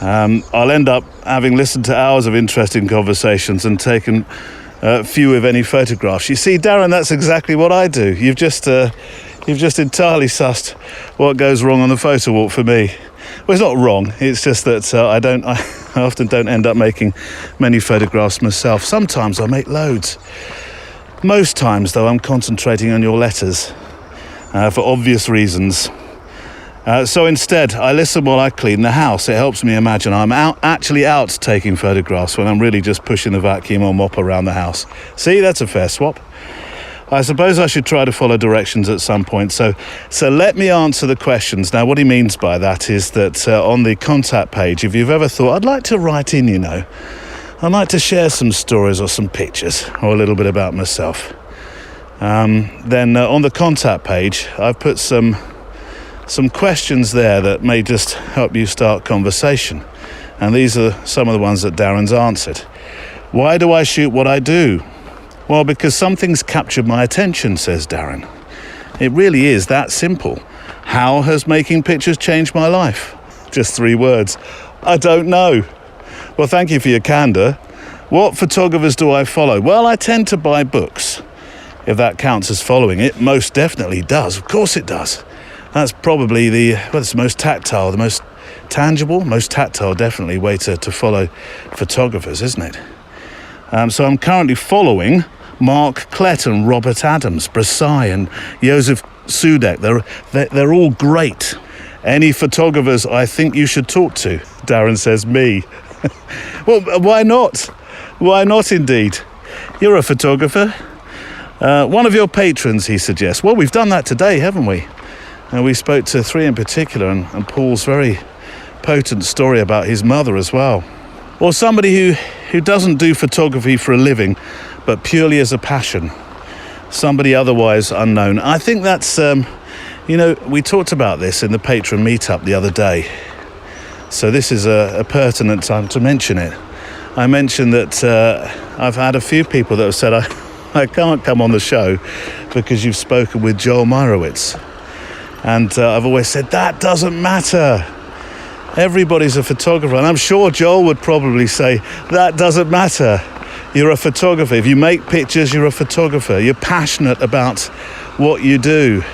[SPEAKER 2] I'll end up having listened to hours of interesting conversations and taken few if any photographs. You see, Darren, that's exactly what I do. You've just entirely sussed what goes wrong on the photo walk for me. Well, it's not wrong. It's just that I often don't end up making many photographs myself. Sometimes I make loads. Most times, though, I'm concentrating on your letters for obvious reasons. So instead, I listen while I clean the house. It helps me imagine I'm actually out taking photographs when I'm really just pushing the vacuum or mop around the house. See, that's a fair swap. I suppose I should try to follow directions at some point. So let me answer the questions. Now, what he means by that is that on the contact page, if you've ever thought, I'd like to write in, I'd like to share some stories or some pictures or a little bit about myself. Then on the contact page, I've put some questions there that may just help you start conversation. And these are some of the ones that Darren's answered. Why do I shoot what I do? Well, because something's captured my attention, says Darren. It really is that simple. How has making pictures changed my life? Just 3 words. I don't know. Well, thank you for your candour. What photographers do I follow? Well, I tend to buy books. If that counts as following, it most definitely does. Of course it does. That's probably it's the most tactile, the most tangible, most tactile, definitely, way to follow photographers, isn't it? So I'm currently following Mark Klett and Robert Adams, Brassai and Josef Sudek. They're all great. Any photographers I think you should talk to? Darren says me. Well, why not? Why not indeed? You're a photographer. One of your patrons, he suggests. Well, we've done that today, haven't we? And we spoke to 3 in particular, and Paul's very potent story about his mother as well. Or somebody who doesn't do photography for a living, but purely as a passion. Somebody otherwise unknown. I think that's, we talked about this in the patron meetup the other day. So this is a pertinent time to mention it. I mentioned that I've had a few people that have said, I can't come on the show because you've spoken with Joel Meyerowitz. And I've always said, that doesn't matter. Everybody's a photographer. And I'm sure Joel would probably say, that doesn't matter. You're a photographer. If you make pictures, you're a photographer. You're passionate about what you do.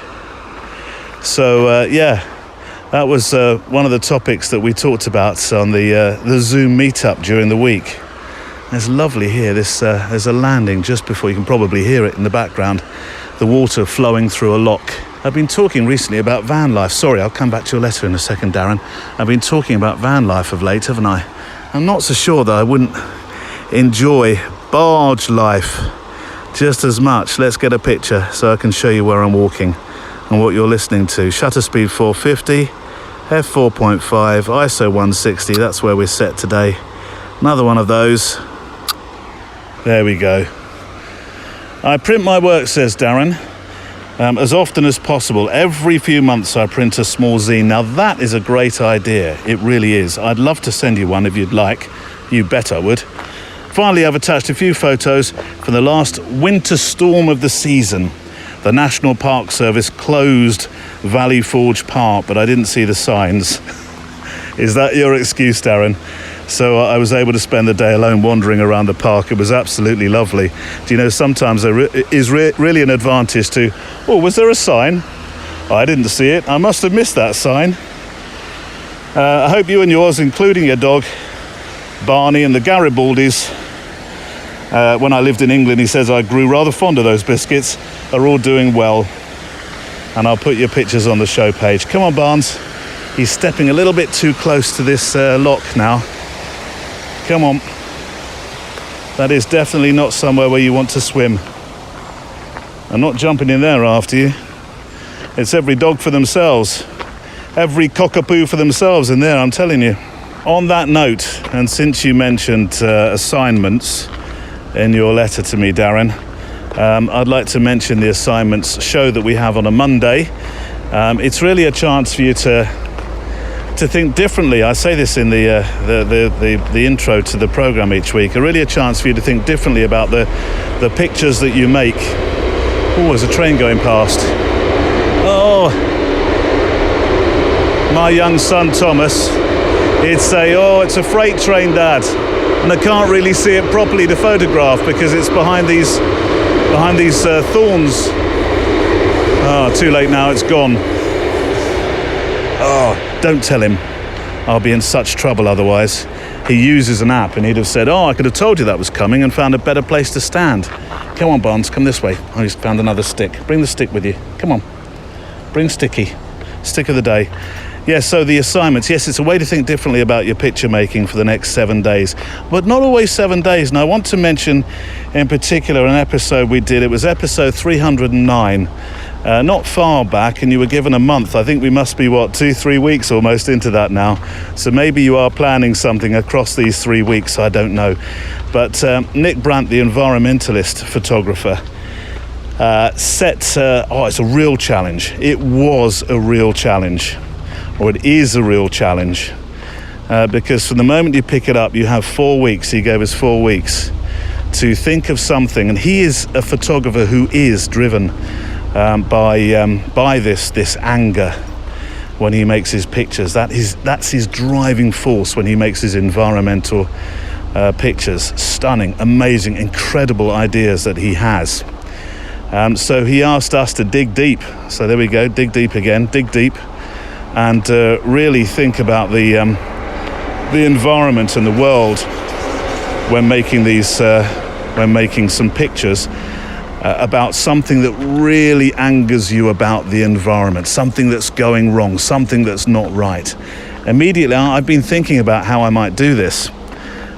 [SPEAKER 2] So, That was one of the topics that we talked about on the Zoom meetup during the week. It's lovely here. There's a landing just before, you can probably hear it in the background, the water flowing through a lock. I've been talking recently about van life. Sorry, I'll come back to your letter in a second, Darren. I've been talking about van life of late, haven't I? I'm not so sure that I wouldn't enjoy barge life just as much. Let's get a picture so I can show you where I'm walking and what you're listening to. Shutter speed 450. f4.5, ISO 160, that's where we're set today. Another one of those. There we go. I print my work, says Darren, as often as possible. Every few months I print a small zine. Now that is a great idea, it really is. I'd love to send you one if you'd like. You bet I would. Finally, I've attached a few photos from the last winter storm of the season. The National Park Service closed Valley Forge Park, but I didn't see the signs. Is that your excuse, Darren? So I was able to spend the day alone wandering around the park. It was absolutely lovely. Do you know, sometimes there is really an advantage to, oh, was there a sign? Oh, I didn't see it. I must have missed that sign. I hope you and yours, including your dog, Barney, and the Garibaldis, when I lived in England, he says I grew rather fond of those biscuits, are all doing well. And I'll put your pictures on the show page. Come on, Barnes. He's stepping a little bit too close to this lock now. Come on. That is definitely not somewhere where you want to swim. I'm not jumping in there after you. It's every dog for themselves. Every cockapoo for themselves in there, I'm telling you. On that note, and since you mentioned assignments in your letter to me, Darren, I'd like to mention the assignments show that we have on a Monday. It's really a chance for you to think differently. I say this in the intro to the program each week. Really a chance for you to think differently about the pictures that you make. Oh, there's a train going past. Oh, my young son Thomas, it's a freight train, Dad, and I can't really see it properly to photograph because it's behind these thorns. Oh, too late now, it's gone. Oh, don't tell him. I'll be in such trouble otherwise. He uses an app and he'd have said, oh, I could have told you that was coming and found a better place to stand. Come on, Barnes, come this way. I just found another stick. Bring the stick with you. Come on. Bring Sticky. Stick of the day. Yes, so the assignments. Yes, it's a way to think differently about your picture making for the next 7 days. But not always 7 days. And I want to mention in particular an episode we did. It was episode 309. Not far back, and you were given a month. I think we must be, 2-3 weeks almost into that now. So maybe you are planning something across these 3 weeks, I don't know. But Nick Brandt, the environmentalist photographer, it's a real challenge. It was a real challenge, or it is a real challenge, because from the moment you pick it up, you have 4 weeks. He gave us 4 weeks to think of something, and he is a photographer who is driven by this anger when he makes his pictures. That's his driving force when he makes his environmental pictures. Stunning, amazing, incredible ideas that he has. So he asked us to dig deep. So there we go, dig deep again, dig deep, and really think about the environment and the world when making some pictures. About something that really angers you about the environment, something that's going wrong, something that's not right. Immediately, I've been thinking about how I might do this.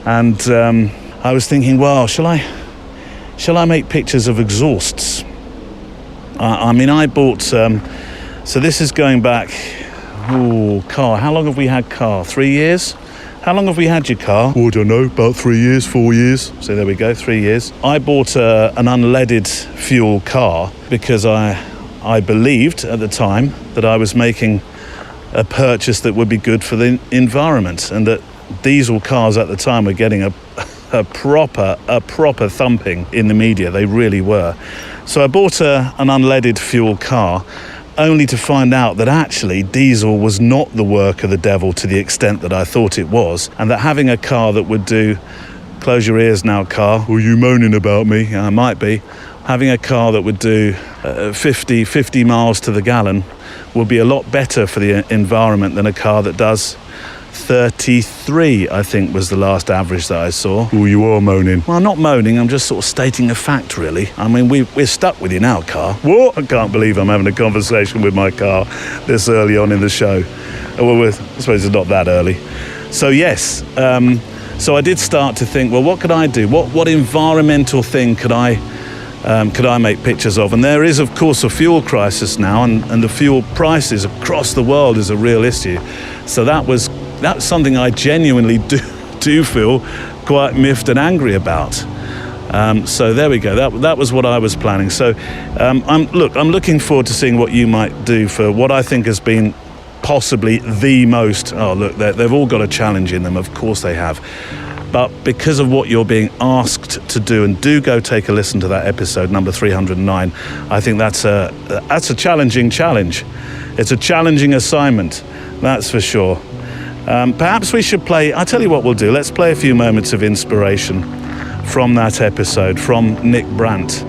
[SPEAKER 2] And I was thinking, well, shall I make pictures of exhausts? I bought, so this is going back, car. How long have we had car? 3 years? How long have we had your car?
[SPEAKER 4] Oh, I don't know, about 3 years, 4 years.
[SPEAKER 2] So there we go, 3 years. I bought an unleaded fuel car because I believed at the time that I was making a purchase that would be good for the environment, and that diesel cars at the time were getting a proper thumping in the media. They really were. So I bought an unleaded fuel car, only to find out that actually diesel was not the work of the devil to the extent that I thought it was, and that having a car that would do, close your ears now, car,
[SPEAKER 4] Are you moaning about me?
[SPEAKER 2] I might be, having a car that would do 50 miles to the gallon would be a lot better for the environment than a car that does 33, I think, was the last average that I saw.
[SPEAKER 4] Oh, you are moaning.
[SPEAKER 2] Well, I'm not moaning, I'm just sort of stating a fact, really. I mean, we're stuck with you now, car. What? I can't believe I'm having a conversation with my car this early on in the show. Well, I suppose it's not that early. So, yes, so I did start to think, well, what could I do? What environmental thing could I make pictures of? And there is, of course, a fuel crisis now, and the fuel prices across the world is a real issue. So that's something I genuinely do feel quite miffed and angry about. So there we go. That was what I was planning. So I'm looking forward to seeing what you might do for what I think has been possibly the most. Oh, look, they've all got a challenge in them. Of course they have. But because of what you're being asked to do, and do go take a listen to that episode, number 309, I think that's a challenging challenge. It's a challenging assignment, that's for sure. Perhaps we should play, I'll tell you what we'll do, let's play a few moments of inspiration from that episode, from Nick Brandt,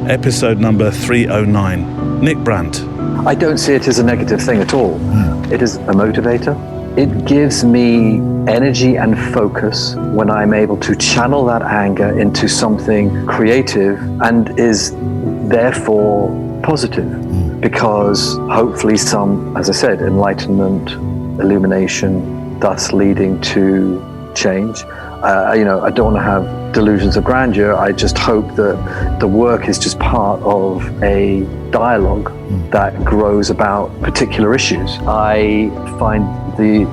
[SPEAKER 2] episode number 309. Nick Brandt.
[SPEAKER 13] I don't see it as a negative thing at all. It is a motivator. It gives me energy and focus when I'm able to channel that anger into something creative and is therefore positive, because hopefully some, as I said, enlightenment, illumination, thus leading to change. I don't want to have delusions of grandeur. I just hope that the work is just part of a dialogue that grows about particular issues. I find the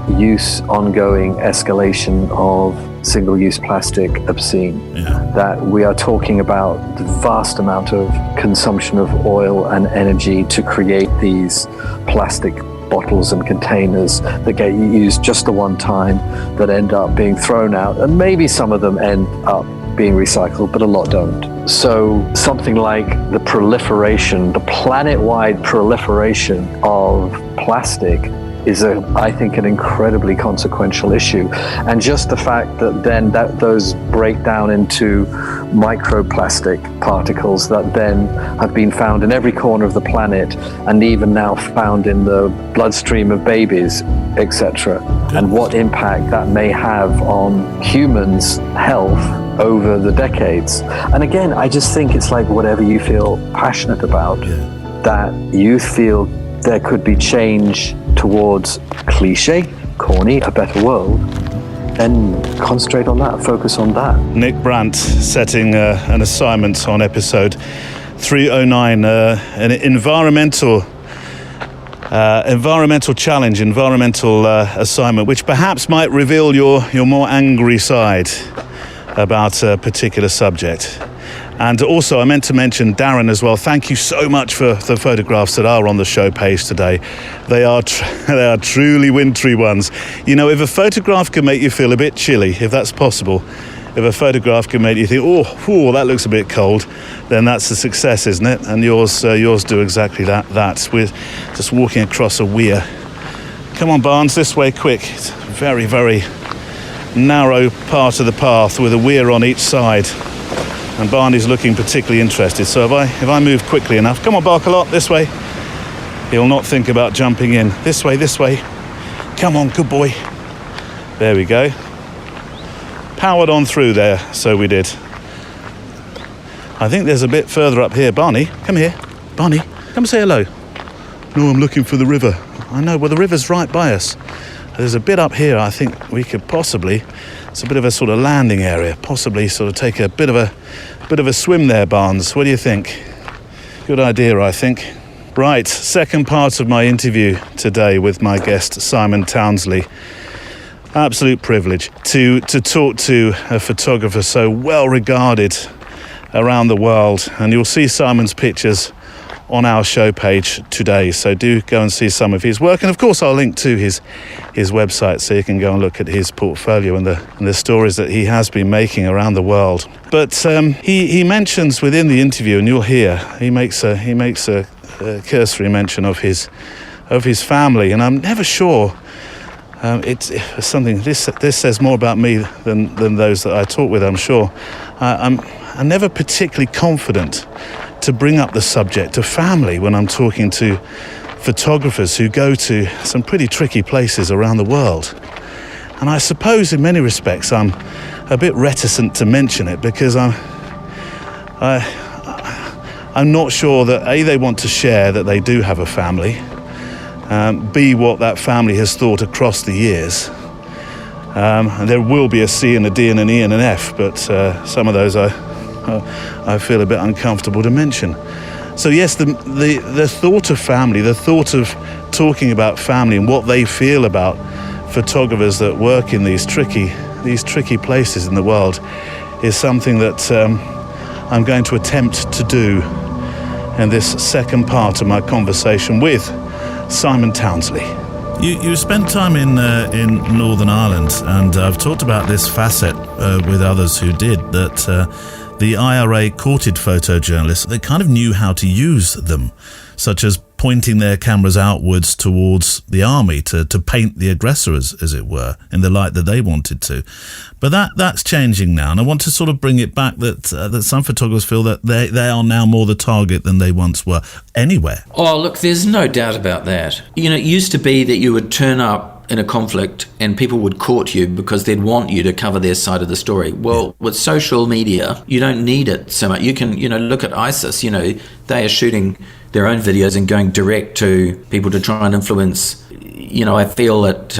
[SPEAKER 13] ongoing escalation of single-use plastic obscene. That we are talking about the vast amount of consumption of oil and energy to create these plastic bottles and containers that get used just the one time, that end up being thrown out, and maybe some of them end up being recycled, but a lot don't. So something like the planet-wide proliferation of plastic is I think an incredibly consequential issue. And just the fact that then those break down into microplastic particles that then have been found in every corner of the planet, and even now found in the bloodstream of babies, etc. And what impact that may have on humans' health over the decades. And again, I just think it's like whatever you feel passionate about, that you feel there could be change towards cliche, corny, a better world, then concentrate on that, focus on that.
[SPEAKER 2] Nick Brandt setting an assignment on episode 309, an environmental challenge, environmental assignment, which perhaps might reveal your more angry side about a particular subject. And also, I meant to mention Darren as well. Thank you so much for the photographs that are on the show page today. They are truly wintry ones. You know, if a photograph can make you feel a bit chilly, if that's possible, if a photograph can make you think, oh, that looks a bit cold, then that's a success, isn't it? And yours do exactly that. We're just walking across a weir. Come on, Barnes, this way, quick. It's a very, very narrow part of the path with a weir on each side. And Barney's looking particularly interested. So if I move quickly enough, come on, Barkalot, this way. He'll not think about jumping in. This way. Come on, good boy. There we go. Powered on through there, so we did. I think there's a bit further up here. Barney, come here. Barney, come say hello. No, I'm looking for the river. I know, well, the river's right by us. There's a bit up here I think we could possibly, it's a bit of a sort of landing area, possibly sort of take a bit of a swim there, Barnes. What do you think? Good idea, I think. Right, second part of my interview today with my guest, Simon Townsley. Absolute privilege to talk to a photographer so well regarded around the world. And you'll see Simon's pictures on our show page today, so do go and see some of his work, and of course I'll link to his website so you can go and look at his portfolio and the stories that he has been making around the world. But he mentions within the interview, and you'll hear, he makes a cursory mention of his family, and I'm never sure. It's something. This says more about me than those that I talk with, I'm sure. I'm never particularly confident to bring up the subject of family when I'm talking to photographers who go to some pretty tricky places around the world. And I suppose in many respects I'm a bit reticent to mention it because I'm not sure that A, they want to share that they do have a family, B, what that family has thought across the years. And there will be a C and a D and an E and an F, but some of those I feel a bit uncomfortable to mention. So yes, the thought of family, the thought of talking about family and what they feel about photographers that work in these tricky places in the world is something that I'm going to attempt to do in this second part of my conversation with Simon Townsley. You spent time in Northern Ireland, and I've talked about this facet with others who did, that the IRA courted photojournalists. They kind of knew how to use them, such as pointing their cameras outwards towards the army to paint the aggressor, as it were, in the light that they wanted to. But that's changing now, and I want to sort of bring it back that some photographers feel that they are now more the target than they once were anywhere.
[SPEAKER 3] Oh, look, there's no doubt about that. You know, it used to be that you would turn up in a conflict and people would court you because they'd want you to cover their side of the story. Well, with social media, you don't need it so much. You can, look at ISIS, they are shooting their own videos and going direct to people to try and influence. I feel that,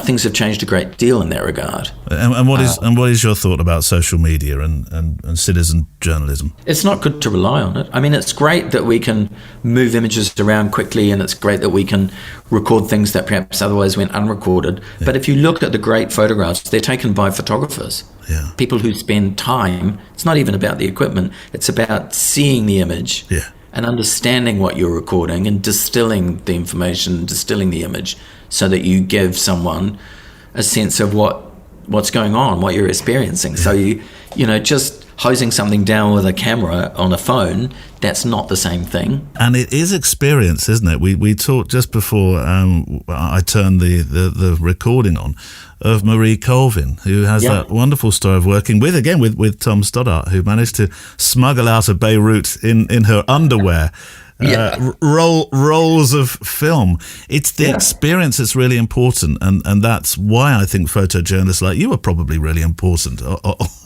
[SPEAKER 3] things have changed a great deal in that regard.
[SPEAKER 2] And what is your thought about social media and citizen journalism?
[SPEAKER 3] It's not good to rely on it. I mean, it's great that we can move images around quickly, and it's great that we can record things that perhaps otherwise went unrecorded. Yeah. But if you look at the great photographs, they're taken by photographers.
[SPEAKER 2] Yeah.
[SPEAKER 3] People who spend time. It's not even about the equipment. It's about seeing the image.
[SPEAKER 2] Yeah.
[SPEAKER 3] And understanding what you're recording and distilling the information, distilling the image, so that you give someone a sense of what's going on, what you're experiencing. Yeah. So you just hosing something down with a camera on a phone, that's not the same thing.
[SPEAKER 2] And it is experience, isn't it? We talked just before I turned the recording on, of Marie Colvin, who has that wonderful story of working with Tom Stoddart, who managed to smuggle out of Beirut in her underwear rolls of film. It's the experience that's really important, and that's why I think photojournalists like you are probably really important,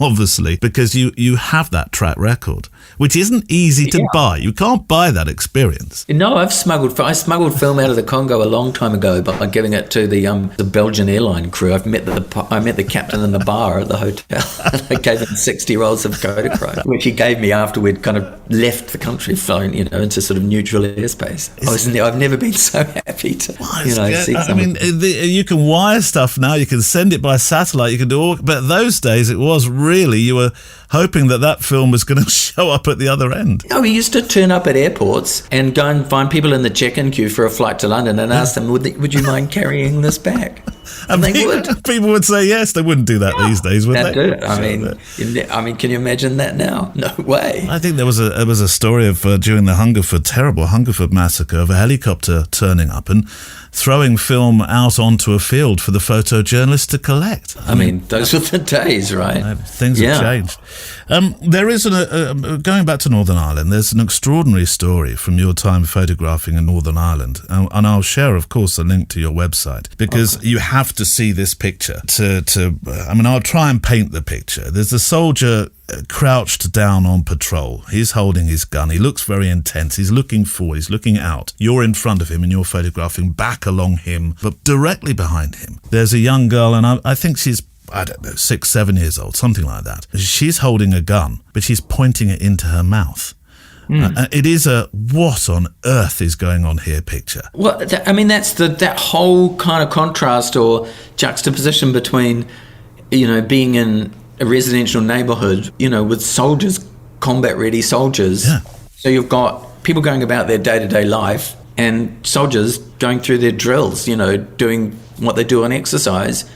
[SPEAKER 2] obviously, because you have that track record, which isn't easy to buy. You can't buy that experience.
[SPEAKER 3] No, I smuggled film out of the Congo a long time ago by giving it to the Belgian airline crew. I met the captain in the bar at the hotel. I gave him 60 rolls of Kodachrome, which he gave me after we'd kind of left the country, flown into sort of neutral airspace. I've never been so happy to see something. I mean,
[SPEAKER 2] you can wire stuff now. You can send it by satellite. You can do all, but those days it was really, you were hoping that film was going to show up at the other end.
[SPEAKER 3] We used to turn up at airports and go and find people in the check-in queue for a flight to London and ask them, would you mind carrying this back?
[SPEAKER 2] And people would say yes. They wouldn't do that these days, would they?
[SPEAKER 3] Do it. I mean, can you imagine that now? No way.
[SPEAKER 2] I think there was a story of during the terrible Hungerford massacre, of a helicopter turning up and throwing film out onto a field for the photojournalists to collect.
[SPEAKER 3] I mean, those were the days, right?
[SPEAKER 2] Things have changed. There is going back to Northern Ireland, there's an extraordinary story from your time photographing in Northern Ireland, and I'll share, of course, a link to your website, because you have to see this picture. I'll try and paint the picture. There's a soldier crouched down on patrol. He's holding his gun. He looks very intense. He's looking forward. He's looking out. You're in front of him and you're photographing back along him, but directly behind him there's a young girl, and I think she's, 6, 7 years old, something like that. She's holding a gun, but she's pointing it into her mouth. It is what on earth is going on here picture.
[SPEAKER 3] Well, that's that whole kind of contrast or juxtaposition between, being in a residential neighborhood, with soldiers, combat-ready soldiers. Yeah. So you've got people going about their day-to-day life and soldiers going through their drills, doing what they do on exercise.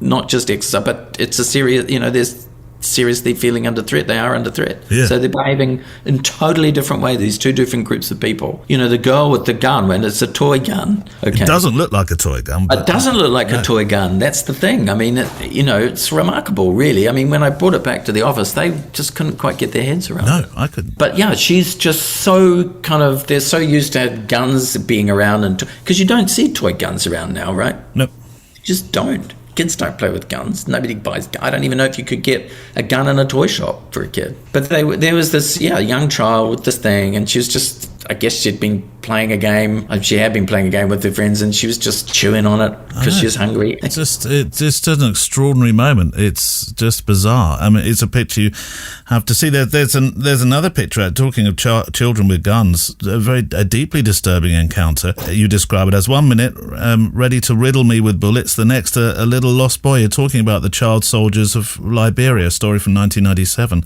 [SPEAKER 3] Not just exercise, but it's a serious, there's seriously feeling under threat, they are under threat.
[SPEAKER 2] Yeah.
[SPEAKER 3] So they're behaving in totally different way, these two different groups of people. You know, the girl with the gun, when it's a toy gun. Okay.
[SPEAKER 2] It doesn't look like a toy gun.
[SPEAKER 3] It doesn't look like a toy gun. That's the thing. I mean, it's remarkable, really. I mean, when I brought it back to the office, they just couldn't quite get their heads around it.
[SPEAKER 2] No, I couldn't.
[SPEAKER 3] But yeah, she's just so they're so used to guns being around, and because you don't see toy guns around now, right?
[SPEAKER 2] Nope.
[SPEAKER 3] You just don't. Kids don't play with guns. Nobody buys. I don't even know if you could get a gun in a toy shop for a kid. But there was this young child with this thing, and she was just, I guess she'd been playing a game. She had been playing a game with her friends, and she was just chewing on it because she was hungry.
[SPEAKER 2] It's just an extraordinary moment. It's just bizarre. I mean, it's a picture you have to see. There's another picture, talking of children with guns, a deeply disturbing encounter. You describe it as 1 minute ready to riddle me with bullets, the next a little lost boy. You're talking about the child soldiers of Liberia, a story from 1997.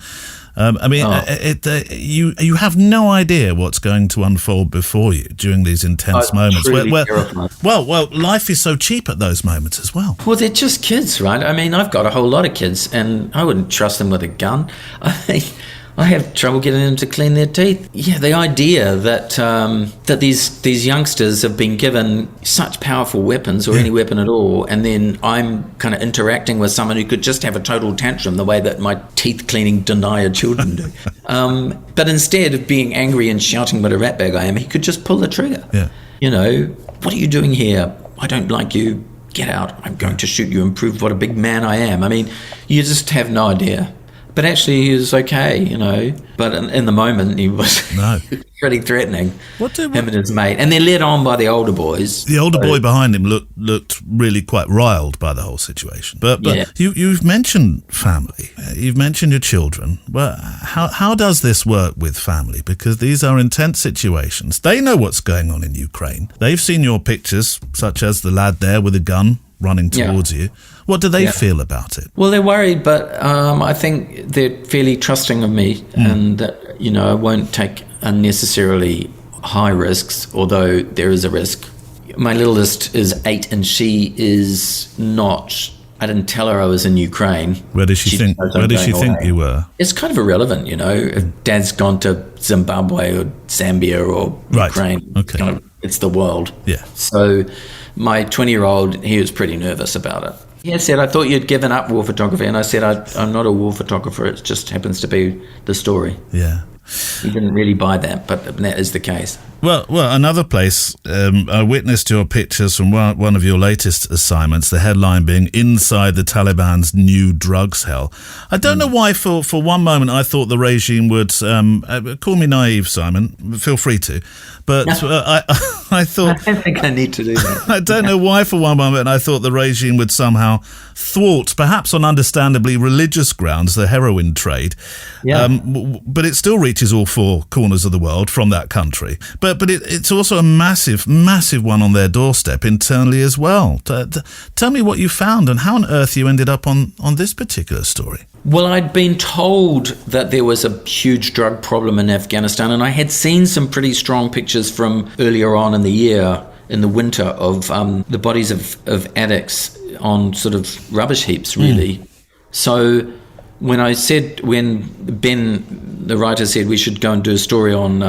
[SPEAKER 2] You have no idea what's going to unfold before you during these intense moments. Well, life is so cheap at those moments as well.
[SPEAKER 3] Well, they're just kids, right? I mean, I've got a whole lot of kids, and I wouldn't trust them with a gun. I have trouble getting them to clean their teeth. Yeah, the idea that these youngsters have been given such powerful weapons, or any weapon at all, and then I'm kind of interacting with someone who could just have a total tantrum the way that my teeth-cleaning denier children do. But instead of being angry and shouting what a ratbag I am, he could just pull the trigger.
[SPEAKER 2] Yeah.
[SPEAKER 3] You know, what are you doing here? I don't like you. Get out. I'm going to shoot you and prove what a big man I am. I mean, you just have no idea. But actually, he was okay, you know. But in the moment, he was pretty threatening. Him and his mate, and they're led on by the older boys.
[SPEAKER 2] The older boy behind him looked really quite riled by the whole situation. But you've mentioned family. You've mentioned your children. Well, how does this work with family? Because these are intense situations. They know what's going on in Ukraine. They've seen your pictures, such as the lad there with a gun running towards you. What do they feel about it?
[SPEAKER 3] Well, they're worried, but I think they're fairly trusting of me, and that, you know, I won't take unnecessarily high risks, although there is a risk. My littlest is 8, and she is not. I didn't tell her I was in Ukraine.
[SPEAKER 2] Where does she think you were?
[SPEAKER 3] It's kind of irrelevant, you know. If Dad's gone to Zimbabwe or Zambia or Ukraine, it's the world.
[SPEAKER 2] Yeah.
[SPEAKER 3] So my 20-year-old, he was pretty nervous about it. He said, I thought you'd given up war photography. And I said, I'm not a war photographer. It just happens to be the story.
[SPEAKER 2] Yeah.
[SPEAKER 3] He didn't really buy that, but that is the case.
[SPEAKER 2] Well, another place, I witnessed your pictures from one of your latest assignments, the headline being Inside the Taliban's New Drugs Hell. I don't know why for one moment I thought the regime would, call me naive, Simon, feel free to, but I thought...
[SPEAKER 3] I don't think I need to do that.
[SPEAKER 2] I don't know why for one moment I thought the regime would somehow thwart, perhaps on understandably religious grounds, the heroin trade.
[SPEAKER 3] Yeah.
[SPEAKER 2] But it still reaches all four corners of the world from that country. But it's also a massive, massive one on their doorstep internally as well. Tell me what you found and how on earth you ended up on this particular story.
[SPEAKER 3] Well, I'd been told that there was a huge drug problem in Afghanistan, and I had seen some pretty strong pictures from earlier on in the year, in the winter, of the bodies of addicts on sort of rubbish heaps, really. So when Ben, the writer, said we should go and do a story on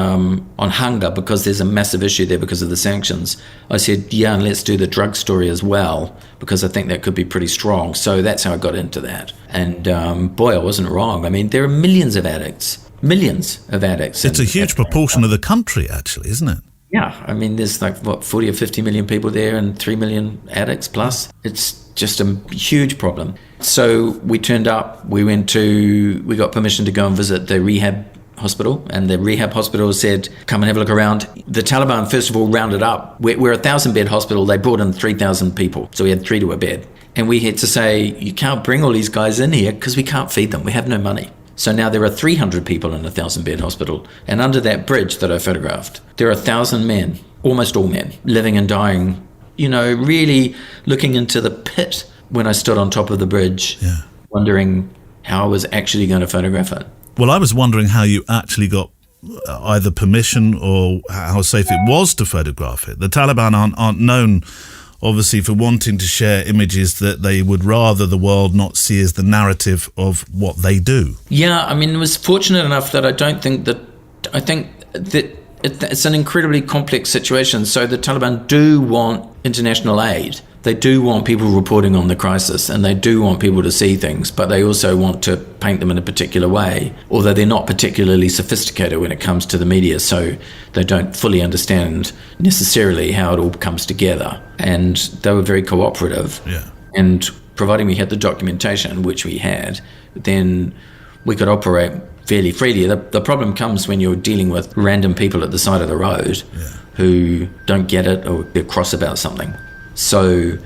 [SPEAKER 3] hunger because there's a massive issue there because of the sanctions, I said, yeah, and let's do the drug story as well, because I think that could be pretty strong. So that's how I got into that. And boy, I wasn't wrong. I mean, there are millions of addicts. It's
[SPEAKER 2] a huge proportion of the country, actually, isn't it?
[SPEAKER 3] Yeah, I mean, there's 40 or 50 million people there and 3 million addicts plus. It's just a huge problem. So we turned up, we got permission to go and visit the rehab hospital, and the rehab hospital said, come and have a look around. The Taliban, first of all, rounded up. We're a 1,000-bed hospital. They brought in 3,000 people, so we had 3 to a bed. And we had to say, you can't bring all these guys in here because we can't feed them. We have no money. So now there are 300 people in a 1,000-bed hospital. And under that bridge that I photographed, there are 1,000 men, almost all men, living and dying, you know, really looking into the pit when I stood on top of the bridge, wondering how I was actually going to photograph it.
[SPEAKER 2] Well, I was wondering how you actually got either permission or how safe it was to photograph it. The Taliban aren't known obviously for wanting to share images that they would rather the world not see as the narrative of what they do.
[SPEAKER 3] Yeah, I mean, I was fortunate enough that I think that it's an incredibly complex situation. So the Taliban do want international aid. They do want people reporting on the crisis, and they do want people to see things, but they also want to paint them in a particular way, although they're not particularly sophisticated when it comes to the media, so they don't fully understand necessarily how it all comes together. And they were very cooperative.
[SPEAKER 2] Yeah.
[SPEAKER 3] And providing we had the documentation, which we had, then we could operate fairly freely. The problem comes when you're dealing with random people at the side of the road who don't get it or they're cross about something. So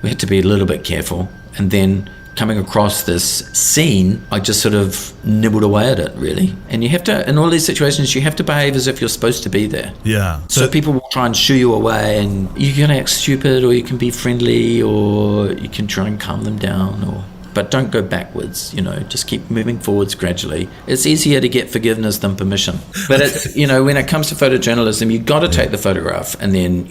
[SPEAKER 3] we had to be a little bit careful. And then coming across this scene, I just sort of nibbled away at it, really. And you have to, in all these situations, you have to behave as if you're supposed to be there.
[SPEAKER 2] Yeah.
[SPEAKER 3] So people will try and shoo you away, and you can act stupid, or you can be friendly, or you can try and calm them down, but don't go backwards, just keep moving forwards gradually. It's easier to get forgiveness than permission. But it's, when it comes to photojournalism, you've got to take the photograph, and then,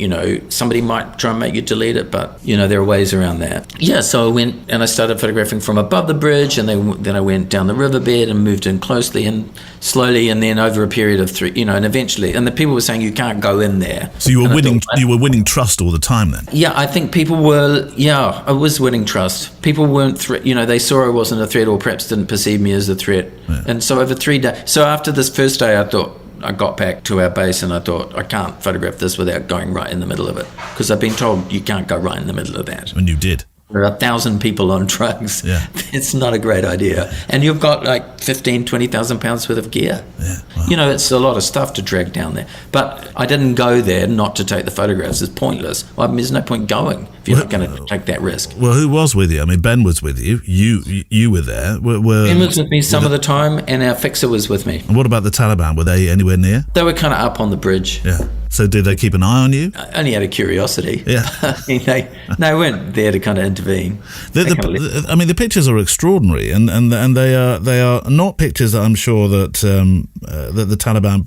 [SPEAKER 3] somebody might try and make you delete it, but, there are ways around that. Yeah, so I went and I started photographing from above the bridge, and then I went down the riverbed and moved in closely and slowly, and then over a period of 3, and eventually, and the people were saying you can't go in there.
[SPEAKER 2] So you were winning trust all the time then?
[SPEAKER 3] Yeah, I think people were, I was winning trust. People weren't, they saw I wasn't a threat, or perhaps didn't perceive me as a threat. Yeah. And so over 3 days, so after this first day, I got back to our base and I thought, I can't photograph this without going right in the middle of it, because I've been told you can't go right in the middle of that.
[SPEAKER 2] And you did.
[SPEAKER 3] There are 1,000 people on drugs.
[SPEAKER 2] Yeah.
[SPEAKER 3] It's not a great idea. And you've got like 15, 20,000 pounds worth of gear.
[SPEAKER 2] Yeah. Wow.
[SPEAKER 3] It's a lot of stuff to drag down there. But I didn't go there not to take the photographs. It's pointless. There's no point going if you're not going to take that risk.
[SPEAKER 2] Well, who was with you? I mean, Ben was with you. You were there.
[SPEAKER 3] Ben was with me some of the time, and our fixer was with me.
[SPEAKER 2] And what about the Taliban? Were they anywhere near?
[SPEAKER 3] They were kind of up on the bridge.
[SPEAKER 2] Yeah. So did they keep an eye on you?
[SPEAKER 3] Only out of curiosity.
[SPEAKER 2] Yeah.
[SPEAKER 3] They weren't there to kind of intervene.
[SPEAKER 2] The pictures are extraordinary, and they are not pictures that I'm sure that the Taliban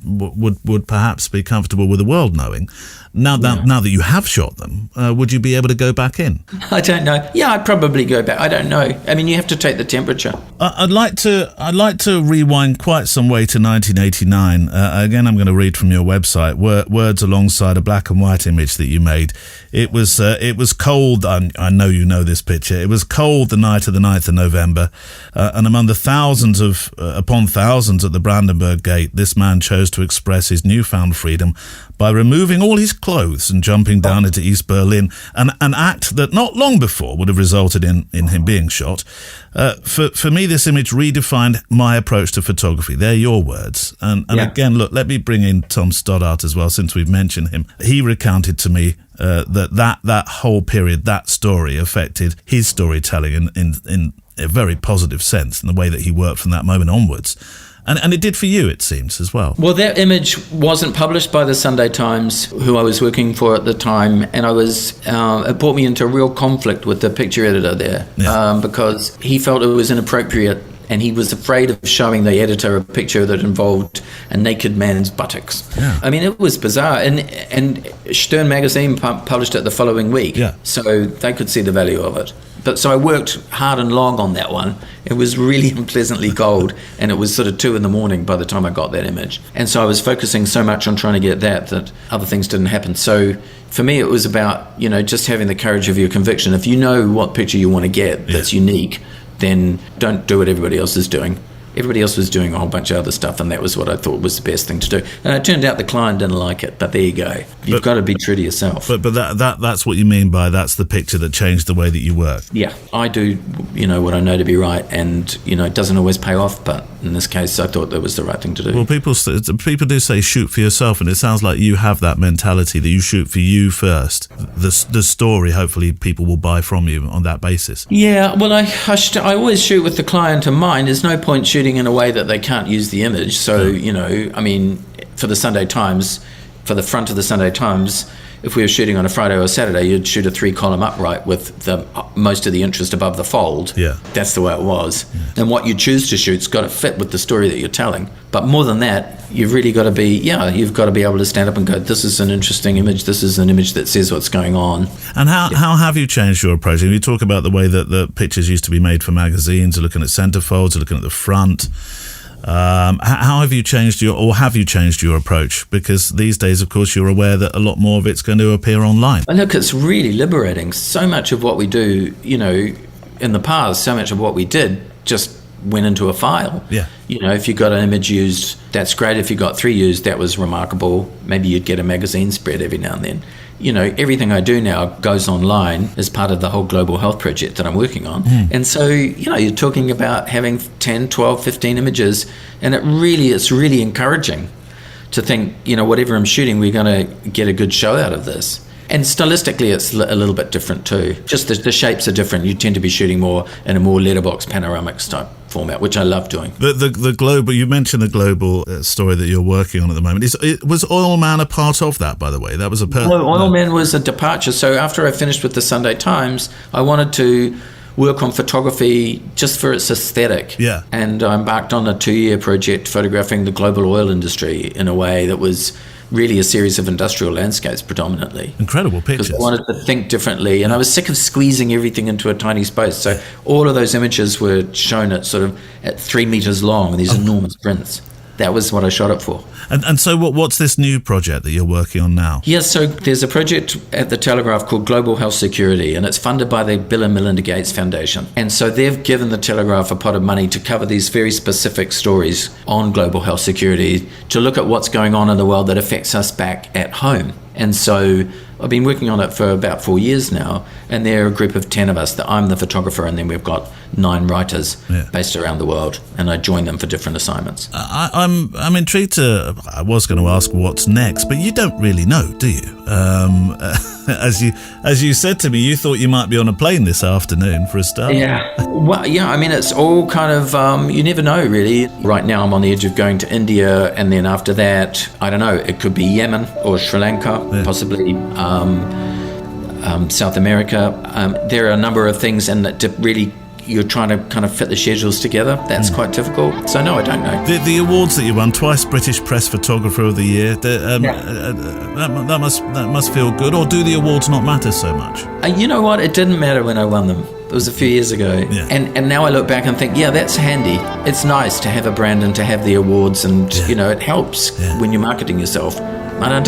[SPEAKER 2] would perhaps be comfortable with the world knowing. Now that you have shot them, would you be able to go back in?
[SPEAKER 3] I don't know. Yeah, I'd probably go back. I don't know. I mean, you have to take the temperature.
[SPEAKER 2] I'd like to rewind quite some way to 1989. Again, I'm going to read from your website. Words alongside a black and white image that you made. It was cold. I know you know this picture. It was cold the night of the 9th of November, and among the thousands upon thousands at the Brandenburg Gate, this man chose to express his newfound freedom by removing all his clothes and jumping down into East Berlin, an act that not long before would have resulted in him being shot. For me, this image redefined my approach to photography. They're your words. And again, look, let me bring in Tom Stoddart as well, since we've mentioned him. He recounted to me that whole period, that story affected his storytelling in a very positive sense, in the way that he worked from that moment onwards. And it did for you, it seems, as well.
[SPEAKER 3] Well, that image wasn't published by the Sunday Times, who I was working for at the time, and it brought me into a real conflict with the picture editor there, because he felt it was inappropriate, and he was afraid of showing the editor a picture that involved a naked man's buttocks.
[SPEAKER 2] Yeah.
[SPEAKER 3] I mean, it was bizarre, and Stern magazine published it the following week, so they could see the value of it. But so I worked hard and long on that one. It was really unpleasantly cold, and it was sort of 2 a.m. by the time I got that image. And so I was focusing so much on trying to get that other things didn't happen. So for me, it was about, just having the courage of your conviction. If you know what picture you want to get that's unique, then don't do what everybody else is doing. Everybody else was doing a whole bunch of other stuff, and that was what I thought was the best thing to do. And it turned out the client didn't like it, but there you go. You've got to be true to yourself.
[SPEAKER 2] But that's what you mean by that's the picture that changed the way that you work.
[SPEAKER 3] Yeah, I do, what I know to be right, and, it doesn't always pay off, but in this case, I thought that was the right thing to do.
[SPEAKER 2] Well, people do say shoot for yourself, and it sounds like you have that mentality that you shoot for you first. The story, hopefully, people will buy from you on that basis.
[SPEAKER 3] Yeah, well, I always shoot with the client in mind. There's no point shooting in a way that they can't use the image. So, for the Sunday Times, for the front of the Sunday Times, if we were shooting on a Friday or Saturday, you'd shoot a 3-column upright with the most of the interest above the fold.
[SPEAKER 2] Yeah.
[SPEAKER 3] That's the way it was. Yeah. And what you choose to shoot's got to fit with the story that you're telling. But more than that, you've really got to be, you've got to be able to stand up and go, this is an interesting image, this is an image that says what's going on.
[SPEAKER 2] And how have you changed your approach? You talk about the way that the pictures used to be made for magazines, looking at centerfolds, looking at the front. How have you changed your approach? Because these days, of course, you're aware that a lot more of it's going to appear online.
[SPEAKER 3] And look, it's really liberating. So much of what we do, in the past, so much of what we did just went into a file.
[SPEAKER 2] Yeah.
[SPEAKER 3] If you got an image used, that's great. If you got 3 used, that was remarkable. Maybe you'd get a magazine spread every now and then. Everything I do now goes online as part of the whole global health project that I'm working on. And so, you're talking about having 10, 12, 15 images, and it's really encouraging to think, whatever I'm shooting, we're going to get a good show out of this. And stylistically, it's a little bit different too. Just the shapes are different. You tend to be shooting more in a more letterbox panoramics type format, which I love doing.
[SPEAKER 2] The global, you mentioned the global story that you're working on at the moment. Was Oil Man a part of that, by the way? That was
[SPEAKER 3] Oil Man was a departure. So after I finished with the Sunday Times, I wanted to work on photography just for its aesthetic.
[SPEAKER 2] Yeah.
[SPEAKER 3] And I embarked on a 2-year project photographing the global oil industry in a way that was really a series of industrial landscapes predominantly.
[SPEAKER 2] Incredible pictures.
[SPEAKER 3] Because I wanted to think differently, and I was sick of squeezing everything into a tiny space. So all of those images were shown at 3 meters long, these enormous prints. That was what I shot it for.
[SPEAKER 2] And so what's this new project that you're working on now?
[SPEAKER 3] Yes, so there's a project at the Telegraph called Global Health Security, and it's funded by the Bill and Melinda Gates Foundation. And so they've given the Telegraph a pot of money to cover these very specific stories on global health security, to look at what's going on in the world that affects us back at home. And so I've been working on it for about 4 years now, and there are a group of 10 of us. That I'm the photographer, and then we've got 9 writers based around the world, and I join them for different assignments.
[SPEAKER 2] I'm intrigued I was going to ask what's next, but you don't really know, do you? As you said to me, you thought you might be on a plane this afternoon for a start.
[SPEAKER 3] Yeah. Well, yeah, it's all kind of, you never know really. Right now I'm on the edge of going to India, and then after that, I don't know, it could be Yemen or Sri Lanka, possibly South America. There are a number of things, and that really you're trying to kind of fit the schedules together. That's quite difficult. So no, I don't know.
[SPEAKER 2] The awards that you won, twice British Press Photographer of the Year, that must feel good. Or do the awards not matter so much?
[SPEAKER 3] You know what? It didn't matter when I won them. It was a few years ago.
[SPEAKER 2] Yeah.
[SPEAKER 3] And now I look back and think, that's handy. It's nice to have a brand and to have the awards, and it helps when you're marketing yourself. And I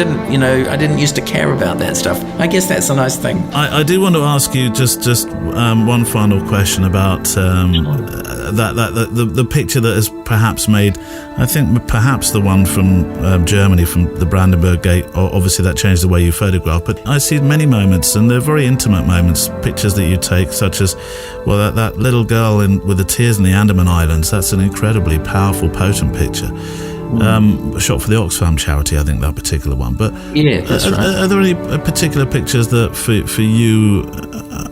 [SPEAKER 3] didn't used to care about that stuff. I guess that's a nice thing.
[SPEAKER 2] I do want to ask you just one final question about the picture that has perhaps made, I think perhaps the one from Germany, from the Brandenburg Gate. Obviously that changed the way you photograph, but I see many moments, and they're very intimate moments, pictures that you take, such as, that little girl with the tears in the Andaman Islands. That's an incredibly powerful, potent picture. Shot for the Oxfam charity, I think, that particular one. But
[SPEAKER 3] that's right.
[SPEAKER 2] Are there any particular pictures that for you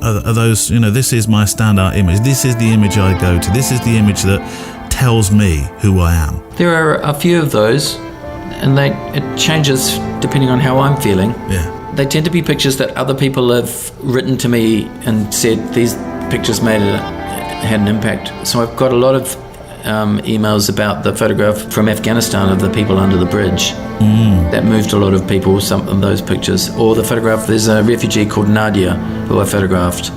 [SPEAKER 2] are those, this is my standout image, this is the image I go to, this is the image that tells me who I am?
[SPEAKER 3] There are a few of those, and it changes depending on how I'm feeling.
[SPEAKER 2] Yeah.
[SPEAKER 3] They tend to be pictures that other people have written to me and said these pictures had an impact. So I've got a lot of emails about the photograph from Afghanistan of the people under the bridge. That moved a lot of people, some of those pictures. Or the photograph, there's a refugee called Nadia who I photographed.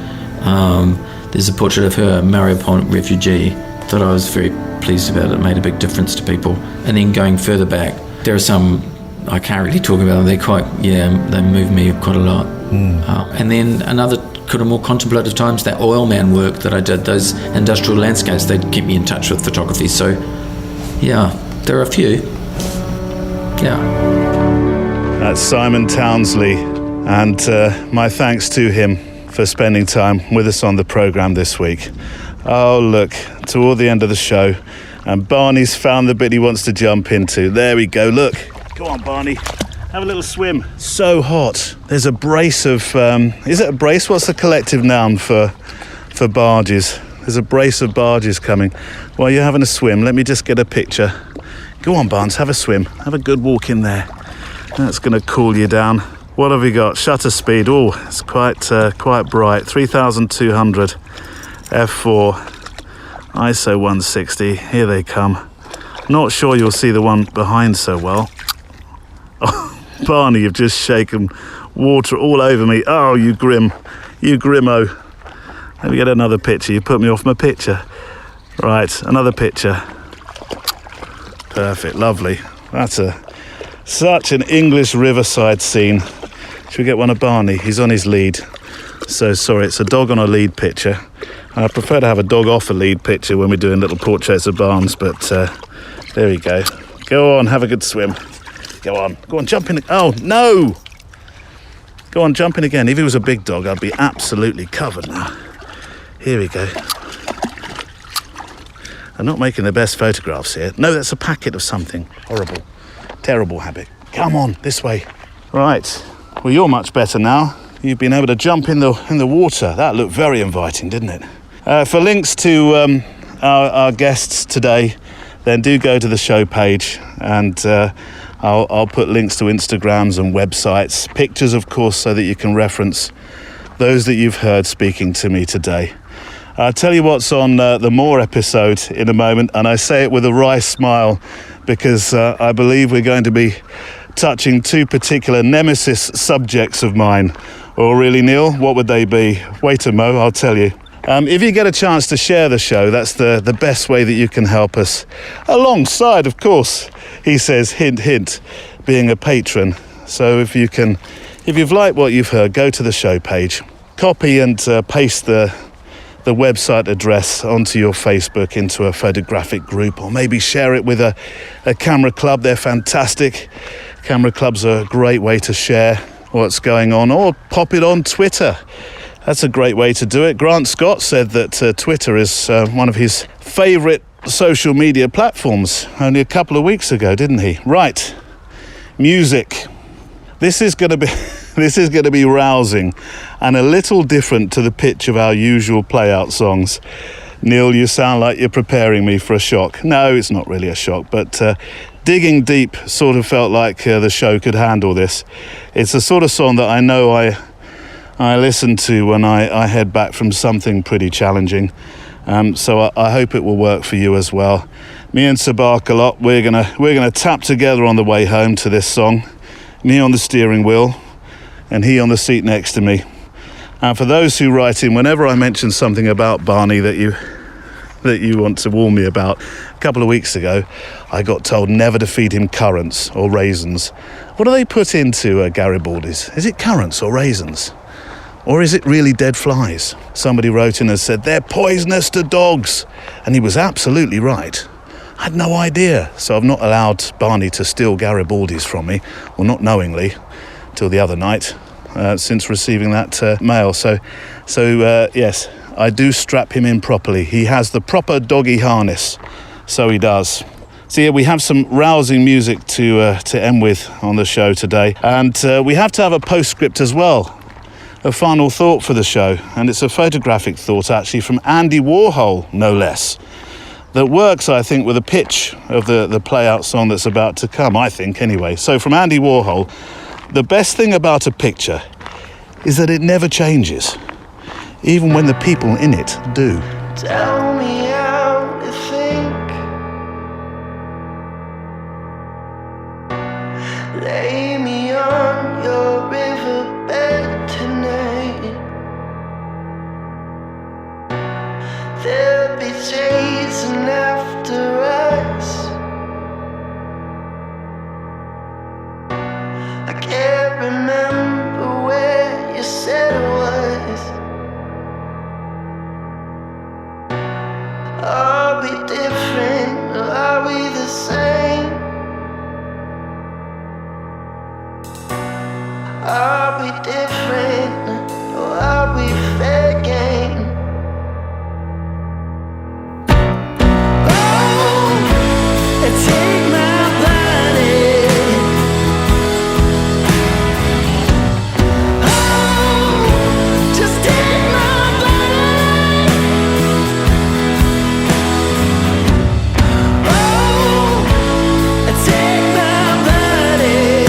[SPEAKER 3] There's a portrait of her, a Mariupol refugee. Thought I was very pleased about it. It made a big difference to people. And then going further back, there are some, I can't really talk about them, they move me quite a lot. And then another kind of more contemplative times, that Oil Man work that I did, those industrial landscapes, they keep me in touch with photography. So there are a few.
[SPEAKER 2] That's Simon Townsley, and my thanks to him for spending time with us on the programme this week. Oh, look, toward the end of the show, and Barney's found the bit he wants to jump into. There we go, look. Go on, Barney. Have a little swim. So hot. There's a brace of... is it a brace? What's the collective noun for barges? There's a brace of barges coming. While you're having a swim, let me just get a picture. Go on, Barnes, have a swim. Have a good walk in there. That's going to cool you down. What have we got? Shutter speed. Oh, it's quite bright. 3200 f4 ISO 160. Here they come. Not sure you'll see the one behind so well. Oh, Barney, you've just shaken water all over me. Oh, you grimo. Let me get another picture. You put me off my picture. Right, another picture. Perfect, lovely. That's such an English riverside scene. Should we get one of Barney? He's on his lead. So sorry, it's a dog on a lead picture. I prefer to have a dog off a lead picture when we're doing little portraits of barns, but there we go. Go on, have a good swim. Go on, jump in. Oh, no! Go on, jump in again. If he was a big dog, I'd be absolutely covered now. Here we go. I'm not making the best photographs here. No, that's a packet of something. Horrible. Terrible habit. Come on, this way. Right. Well, you're much better now. You've been able to jump in the water. That looked very inviting, didn't it? For links to our guests today, then do go to the show page, and I'll put links to Instagrams and websites, pictures, of course, so that you can reference those that you've heard speaking to me today. I'll tell you what's on the More episode in a moment, and I say it with a wry smile because I believe we're going to be touching two particular nemesis subjects of mine. Oh, really, Neil? What would they be? Wait a mo, I'll tell you. If you get a chance to share the show, that's the best way that you can help us. Alongside, of course, he says, hint, hint, being a patron. So if you've liked what you've heard, go to the show page, copy and paste the website address onto your Facebook into a photographic group, or maybe share it with a camera club. They're fantastic. Camera clubs are a great way to share what's going on, or pop it on Twitter. That's a great way to do it. Grant Scott said that Twitter is one of his favourite social media platforms only a couple of weeks ago, didn't he? Right, music. This is going to be rousing and a little different to the pitch of our usual play-out songs. Neil, you sound like you're preparing me for a shock. No, it's not really a shock, but digging deep sort of felt like the show could handle this. It's the sort of song that I know I listen to when I head back from something pretty challenging. So I hope it will work for you as well. Me and Sabarkalot, we're gonna tap together on the way home to this song. Me on the steering wheel, and he on the seat next to me. And for those who write in, whenever I mention something about Barney that you want to warn me about, a couple of weeks ago, I got told never to feed him currants or raisins. What do they put into Garibaldi's? Is it currants or raisins? Or is it really dead flies? Somebody wrote in and said, they're poisonous to dogs. And he was absolutely right. I had no idea. So I've not allowed Barney to steal Garibaldi's from me, or not knowingly, till the other night, since receiving that mail. So yes, I do strap him in properly. He has the proper doggy harness. So he does. So yeah, we have some rousing music to end with on the show today. And we have to have a postscript as well. A final thought for the show, and it's a photographic thought actually from Andy Warhol, no less, that works, I think, with the pitch of the play-out song that's about to come, I think, anyway. So from Andy Warhol, the best thing about a picture is that it never changes, even when the people in it do.
[SPEAKER 14] Tell me how to think. Lay me on your riverbed tonight. They'll be chasing after us. I can't remember where you said it was. Are we different or are we the same? Are we different or are we fair game? Take my body. Oh, just take my body. Oh, take my body.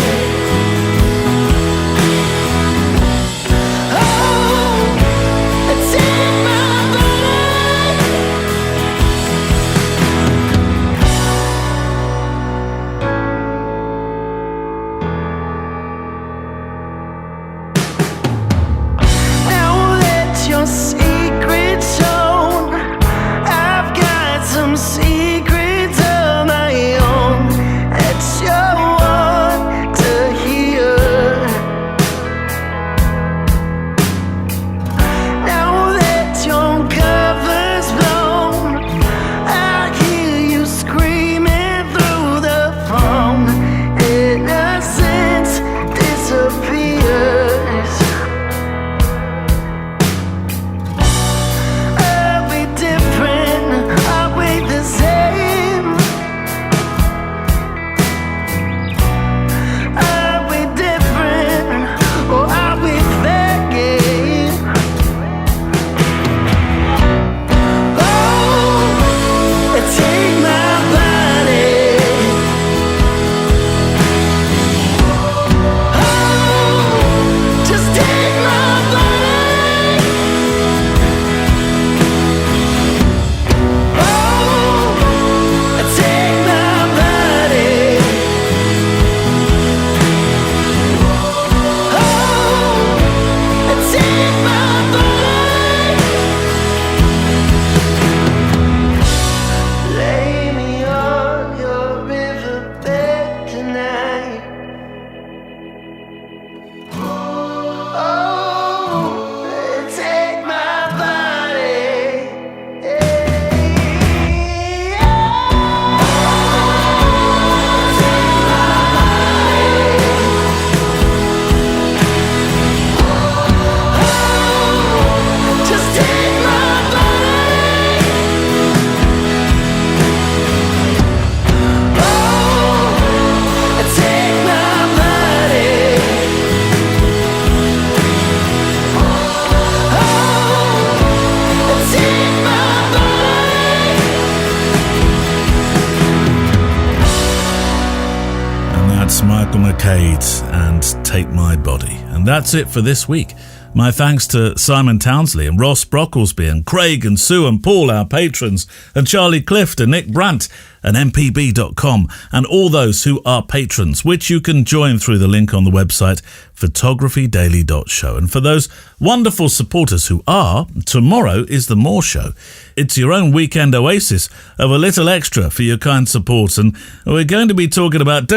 [SPEAKER 2] Arcade and Take My Body. And that's it for this week. My thanks to Simon Townsley and Ross Brocklesby and Craig and Sue and Paul, our patrons, and Charlie Clift and Nick Brandt and mpb.com, and all those who are patrons, which you can join through the link on the website photographydaily.show. And for those wonderful supporters who are, tomorrow is the More Show. It's your own weekend oasis of a little extra for your kind support, and we're going to be talking about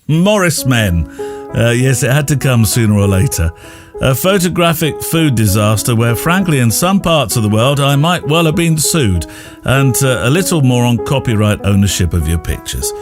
[SPEAKER 2] Morris Men. Yes, it had to come sooner or later. A photographic food disaster where, frankly, in some parts of the world, I might well have been sued, and a little more on copyright ownership of your pictures.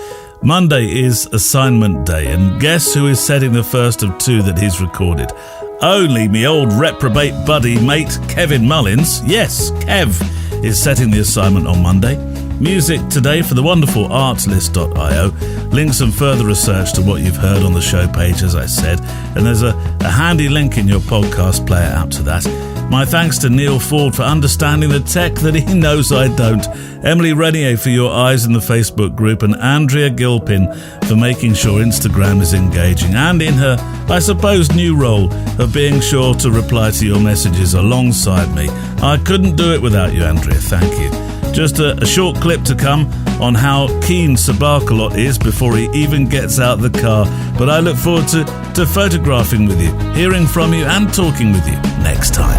[SPEAKER 2] Monday is assignment day, and guess who is setting the first of two that he's recorded? Only me old reprobate buddy mate Kevin Mullins. Yes, Kev is setting the assignment on Monday. Music today for the wonderful artlist.io. Links and further research to what you've heard on the show page, as I said. And there's a handy link in your podcast player out to that. My thanks to Neil Ford for understanding the tech that he knows I don't. Emily Renier for your eyes in the Facebook group. And Andrea Gilpin for making sure Instagram is engaging. And in her, I suppose, new role of being sure to reply to your messages alongside me. I couldn't do it without you, Andrea. Thank you. Just a short clip to come on how keen Sir Barkalot is before he even gets out the car. But I look forward to photographing with you, hearing from you and talking with you next time.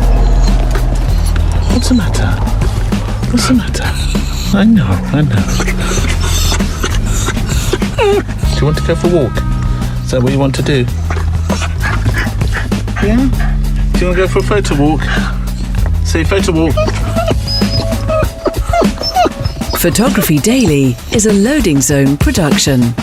[SPEAKER 4] What's the matter? What's the matter? I know. Do you want to go for a walk? Is that what you want to do? Yeah? Do you want to go for a photo walk? Say photo walk.
[SPEAKER 1] Photography Daily is a Loading Zone production.